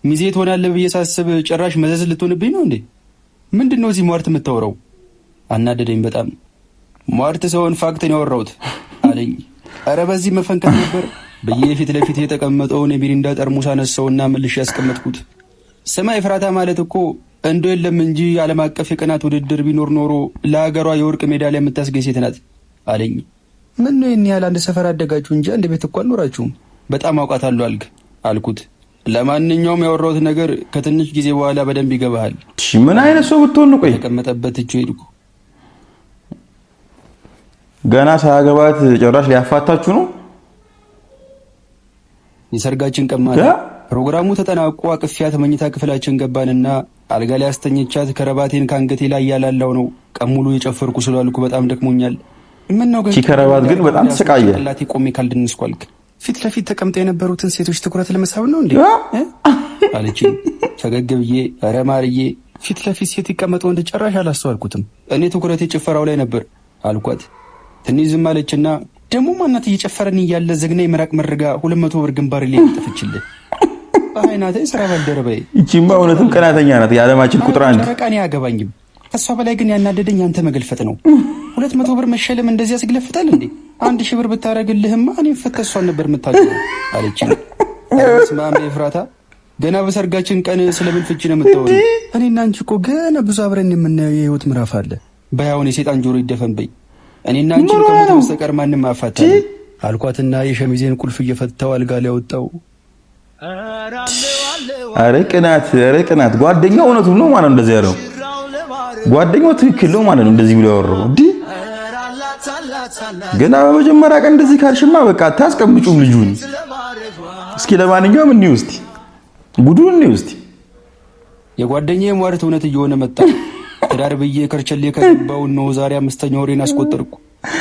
ሚዜ ትሆናለህ ብዬ ሳስብ ጭራሽ መዘዝ ልትሆንብኝ ነው እንዴ? ምንድነው እዚህ ሟርት የምታወራው? አናደደኝ በጣም። ሟርት ሰውን ፋክትን ያወራሁት አለኝ። ኧረ በዚህ መፈንከት ነበር ብዬ ፊት ለፊት የተቀመጠውን የሚሪንዳ ጠርሙስ አነሳውና መልሼ ያስቀመጥኩት። ስማ ኤፍራታ ማለት እኮ እንዶ የለም እንጂ ዓለም አቀፍ የቅናት ውድድር ቢኖር ኖሮ ለሀገሯ የወርቅ ሜዳሊያ የምታስገኝ ሴት ናት አለኝ። ምን ነው ይህን ያህል አንድ ሰፈር አደጋችሁ እንጂ አንድ ቤት እኮ አልኖራችሁም። በጣም አውቃታለሁ አልኩት። ለማንኛውም ያወራሁት ነገር ከትንሽ ጊዜ በኋላ በደንብ ይገባሃል። ምን አይነት ሰው ብትሆን ነው? ቆይ ተቀመጠበት እጁ ሄድኩ። ገና ሳያገባት ጭራሽ ሊያፋታችሁ ነው? የሰርጋችን ቀን ማታ ፕሮግራሙ ተጠናቆ አቅፊያት መኝታ ክፍላችን ገባንና አልጋ ላይ አስተኝቻት ከረባቴን ካንገቴ ላይ ያላላው ነው። ቀን ሙሉ የጨፈርኩ ስላልኩ በጣም ደክሞኛል። ምን ነው ግን ከረባት ግን በጣም ተሰቃየ። ላቴ ቆሜ ካልደንስኳልክ ፊት ለፊት ተቀምጠው የነበሩትን ሴቶች ትኩረት ለመሳብ ነው እንዴ አለችኝ ፈገግ ብዬ። ኧረ ማርዬ ፊት ለፊት ሴት ይቀመጥ ወንድ ጭራሽ አላስተዋልኩትም። እኔ ትኩረቴ ጭፈራው ላይ ነበር አልኳት። ትንሽ ዝም አለችና ደግሞ ማናት እየጨፈረን እያለ ዘግናኝ ምራቅ መርጋ 200 ብር ግንባር ላይ ተፈችልህ። አይናቴ ስራ ባልደረባዬ እቺማ እውነትም ቀናተኛ ናት። የዓለማችን ቁጥር አንድ ረቃኔ አያገባኝም። ከሷ በላይ ግን ያናደደኝ አንተ መገልፈጥ ነው። 200 ብር መሸለም እንደዚህ ያስግለፍታል እንዴ? 1000 ብር ብታረግልህማ እኔም ፈተሷን ነበር የምታገኘው አለችኝ። ስማም ኤፍራታ ገና በሰርጋችን ቀን ስለምን ፍቺ ነው የምታወሪው? እኔና አንቺ እኮ ገና ብዙ አብረን የምናየው የህይወት ምዕራፍ አለ። ባይሆን የሴጣን ጆሮ ይደፈንበይ። እኔና አንቺ ከሞት በስተቀር ማንንም አፋታል አልኳትና የሸሚዜን ቁልፍ እየፈታው አልጋ ላይ ወጣው። አረ ቅናት ጓደኛው እውነቱን ነው ማለት ነው። እንደዚህ ያለው ጓደኛው ትክክል ነው ማለት ነው። እንደዚህ ብሎ ያወራው እንዴ ገና በመጀመሪያ ቀን እንደዚህ ካልሽማ በቃ አታስቀምጪውም ልጁን። እስኪ ለማንኛውም እንይ ውስጥ ጉዱን እንይ ውስጥ የጓደኛዬ ሟርት እውነት እየሆነ መጣ። ትዳር ብዬ ከርቸሌ ከገባው ነው ዛሬ 5ኛ ወሬን አስቆጠርኩ።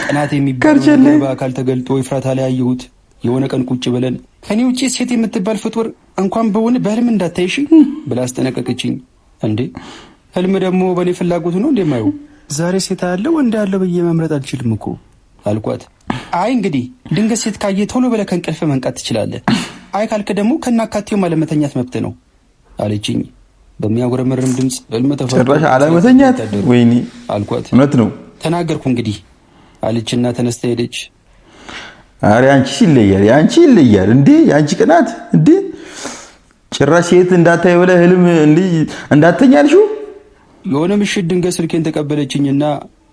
ቀናት የሚባለው በአካል ተገልጦ ኤፍራታ ላይ አየሁት። የሆነ ቀን ቁጭ ብለን ከኔ ውጪ ሴት የምትባል ፍጡር እንኳን በሆነ በህልም እንዳታይሽ ብላ አስጠነቀቀችኝ። እንዴ ህልም ደግሞ በኔ ፍላጎት ነው እንደማየው? ዛሬ ሴት አለ ወንድ አለ ብዬ መምረጥ አልችልም እኮ አልኳት። አይ እንግዲህ ድንገት ሴት ካየ ቶሎ ብለህ ከእንቅልፍ መንቃት ትችላለህ። አይ ካልክ ደግሞ ከናካቴው ማለመተኛት መብት ነው አለችኝ በሚያጉረመርም ድምጽ። ህልም ጭራሽ አለመተኛት ወይኔ አልኳት። እውነት ነው ተናገርኩ እንግዲህ አለችና ተነስታ ሄደች። አረ ያንቺ ይለያል እንዴ ያንቺ ቅናት እንዴ! ጭራሽ ሴት እንዳታይ ብለህ ህልም እንዴ እንዳተኛልሽው። የሆነ ምሽት ድንገት ስልኬን ተቀበለችኝና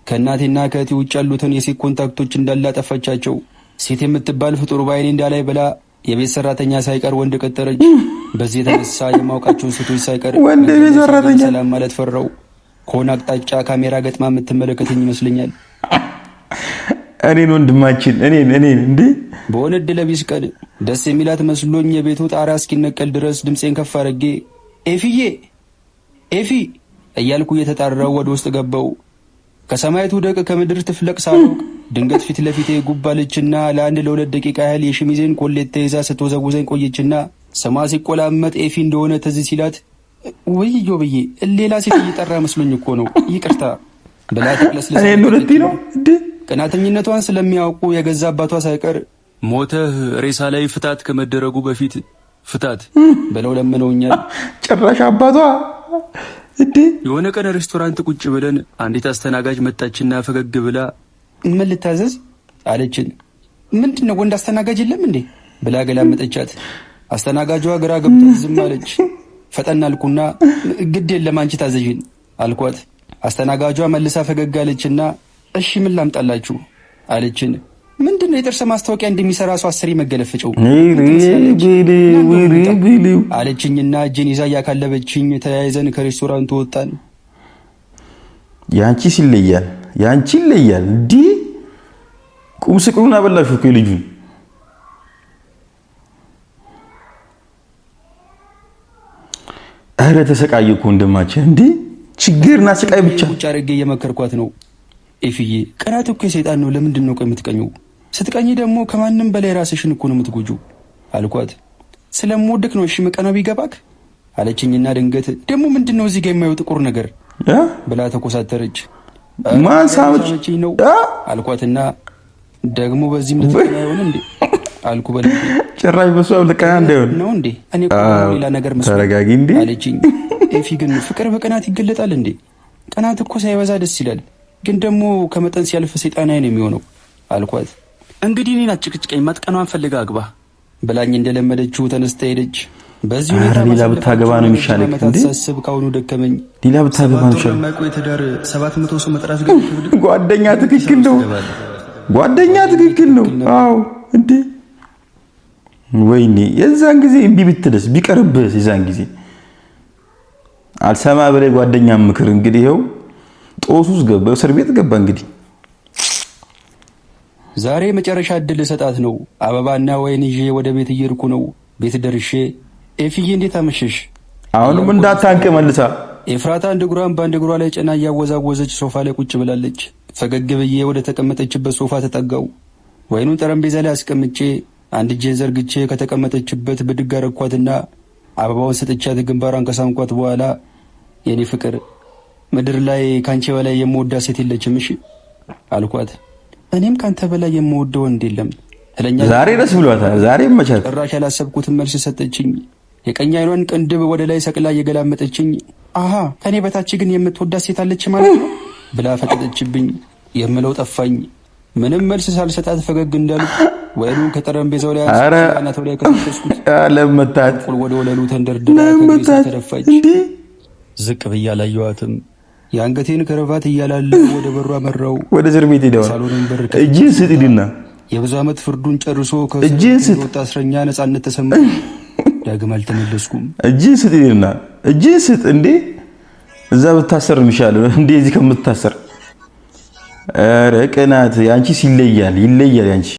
ከእናቴና ከእህቴ ውጭ ያሉትን የሴት ኮንታክቶች እንዳለ አጠፋቻቸው። ሴት የምትባል ፍጡር በዓይኔ እንዳላይ ብላ የቤት ሰራተኛ ሳይቀር ወንድ ቀጠረች። በዚህ የተነሳ የማውቃቸውን ሴቶች ሳይቀር ወንድ ቤት ሰራተኛ ሰላም ማለት ፈራው። ከሆነ አቅጣጫ ካሜራ ገጥማ የምትመለከተኝ ይመስለኛል። እኔን ወንድማችን እኔን እንዴ በሆነ ዕድለ ቢስ ቀን ደስ የሚላት መስሎኝ የቤቱ ጣሪያ እስኪነቀል ድረስ ድምፄን ከፍ አድርጌ ኤፊዬ ኤፊ እያልኩ እየተጣራው ወደ ውስጥ ገባው። ከሰማይቱ ደቅ ከምድር ትፍለቅ ሳላውቅ ድንገት ፊት ለፊቴ ጉባለችና ለ1-2 ደቂቃ ያህል የሸሚዜን ኮሌት ተይዛ ስትወዘውዘኝ ቆየችና ስማ ሲቆላመጥ ኤፊ እንደሆነ ትዝ ሲላት ወይዮ ብዬ ሌላ ሴት እየጠራ መስሎኝ እኮ ነው ይቅርታ ብላ ተቅለስለስ እኔ ሁለቴ ነው እንዴ ቀናተኝነቷን ስለሚያውቁ የገዛ አባቷ ሳይቀር ሞተህ ሬሳ ላይ ፍታት ከመደረጉ በፊት ፍታት ብለው ለምነውኛል። ጭራሽ አባቷ እንዴ የሆነ ቀን ሬስቶራንት ቁጭ ብለን አንዲት አስተናጋጅ መጣችና ፈገግ ብላ ምን ልታዘዝ አለችን። ምንድነው ወንድ አስተናጋጅ የለም እንዴ ብላ ገላመጠቻት። አስተናጋጇ ግራ ገብቷት ዝም አለች። ፈጠን አልኩና ግድ የለም አንቺ ታዘዥን አልኳት። አስተናጋጇ መልሳ ፈገግ አለችና እሺ ምን ላምጣላችሁ አለችን። ምንድነው የጥርስ ማስታወቂያ እንደሚሰራ ሰው አስሪ መገለፍጨው አለችኝና እጄን ይዛ ያካለበችኝ። ተያይዘን ከሬስቶራንቱ ወጣን። ያንቺስ ይለያል እንዴ ቁም ስቅሉን አበላሽው እኮ ልጁን። አረ ተሰቃየ እኮ ወንድማችን እንዴ ችግርና ስቃይ ብቻ ቁጭ አድርጌ እየመከርኳት ነው። ኤፍዬ ቀናት እኮ የሰይጣን ነው። ለምንድን ነው የምትቀኘው? ስትቀኝ ደግሞ ከማንም በላይ ራስሽን እኮ ነው የምትጎጂው አልኳት። ስለምወድክ ነው እሺ መቀናው ቢገባክ አለችኝና ድንገት ደግሞ ምንድነው እዚህ ጋር የማየው ጥቁር ነገር ብላ ተኮሳተረች። ማን ሳመች ነው አልኳትና ደግሞ በዚህም ልትቀና ይሆን እንዴ አልኩ። በልኩ ጭራሽ በሷም ልቀና እንደሆነ ነው እንዴ እኔ እኮ ሌላ ነገር መስሎ ተረጋጊ እንዴ አለችኝ። ኤፊ ግን ፍቅር በቀናት ይገለጣል እንዴ? ቀናት እኮ ሳይበዛ ደስ ይላል፣ ግን ደግሞ ከመጠን ሲያልፍ ሰይጣናዊ ነው የሚሆነው አልኳት። እንግዲህ እኔን አትጭቅጭቀኝ፣ ማጥቀኗን ፈልጋ አግባ ብላኝ እንደለመደችው ተነስታ ሄደች። በዚህ ሁኔታ ሌላ ብታገባ ነው የሚሻለው እንዴ? ሳስብ ካሁኑ ደከመኝ። ሌላ ብታገባ ነው የሚሻለው። ማይቆይ ትዳር 700 ሰው መጥራት ግን ጓደኛ ትክክል ነው፣ ጓደኛ ትክክል ነው። አዎ እንዴ ወይኔ የዛን ጊዜ እምቢ ብትልስ ቢቀርብስ? የዛን ጊዜ አልሰማ በላይ ጓደኛ ምክር እንግዲህ ይኸው ጦሱስ ገባ፣ እስር ቤት ገባ። እንግዲህ ዛሬ መጨረሻ እድል ሰጣት ነው። አበባና ወይን ይዤ ወደ ቤት እየሄድኩ ነው። ቤት ደርሼ ኤፍዬ እንዴት አመሸሽ? አሁንም እንዳታንቅ መልሳ። ኤፍራታ አንድ እግሯን በአንድ እግሯ ላይ ጭና እያወዛወዘች ሶፋ ላይ ቁጭ ብላለች። ፈገግ ብዬ ወደ ተቀመጠችበት ሶፋ ተጠጋው። ወይኑን ጠረጴዛ ላይ አስቀምጬ አንድ እጄን ዘርግቼ ከተቀመጠችበት ብድግ አረኳትና አበባውን ሰጥቻት ግንባሯን ከሳምኳት በኋላ የኔ ፍቅር ምድር ላይ ካንቺ በላይ የምወዳት ሴት የለችም እሺ አልኳት። እኔም ካንተ በላይ የምወደው ወንድ የለም ትለኛ። ዛሬ ደስ ብሏታል። ዛሬ መቻት ጭራሽ ያላሰብኩትን መልስ ሰጠችኝ። የቀኝ አይኗን ቅንድብ ወደ ላይ ሰቅላ እየገላመጠችኝ አሃ ከኔ በታች ግን የምትወዳት ሴት አለች ማለት ነው ብላ ፈጠጠችብኝ። የምለው ጠፋኝ። ምንም መልስ ሳልሰጣት ፈገግ እንዳልኩ ወይኑን ከጠረጴዛው ላይ አንስታናተው ላይ ከተስኩት ለመታት ወደ ወለሉ ተንደርድራ ከግሬሳ ተደፋች። ዝቅ ብያ ላየዋትም የአንገቴን ከረባት እያላለሁ ወደ በሩ አመራው። ወደ እስር ቤት ሄደዋል። ሳሎኑን በር እጅን ስጥድና የብዙ ዓመት ፍርዱን ጨርሶ ከእስር ወጣ እስረኛ ነፃነት ተሰማኝ። ዳግም አልተመለስኩም። እጅን ስጥድና እጅን ስጥ እንዴ እዛ ብታሰር የሚሻለው እንዴ እዚህ ከምትታሰር። ኧረ ቅናት ያንቺስ ይለያል ያንቺ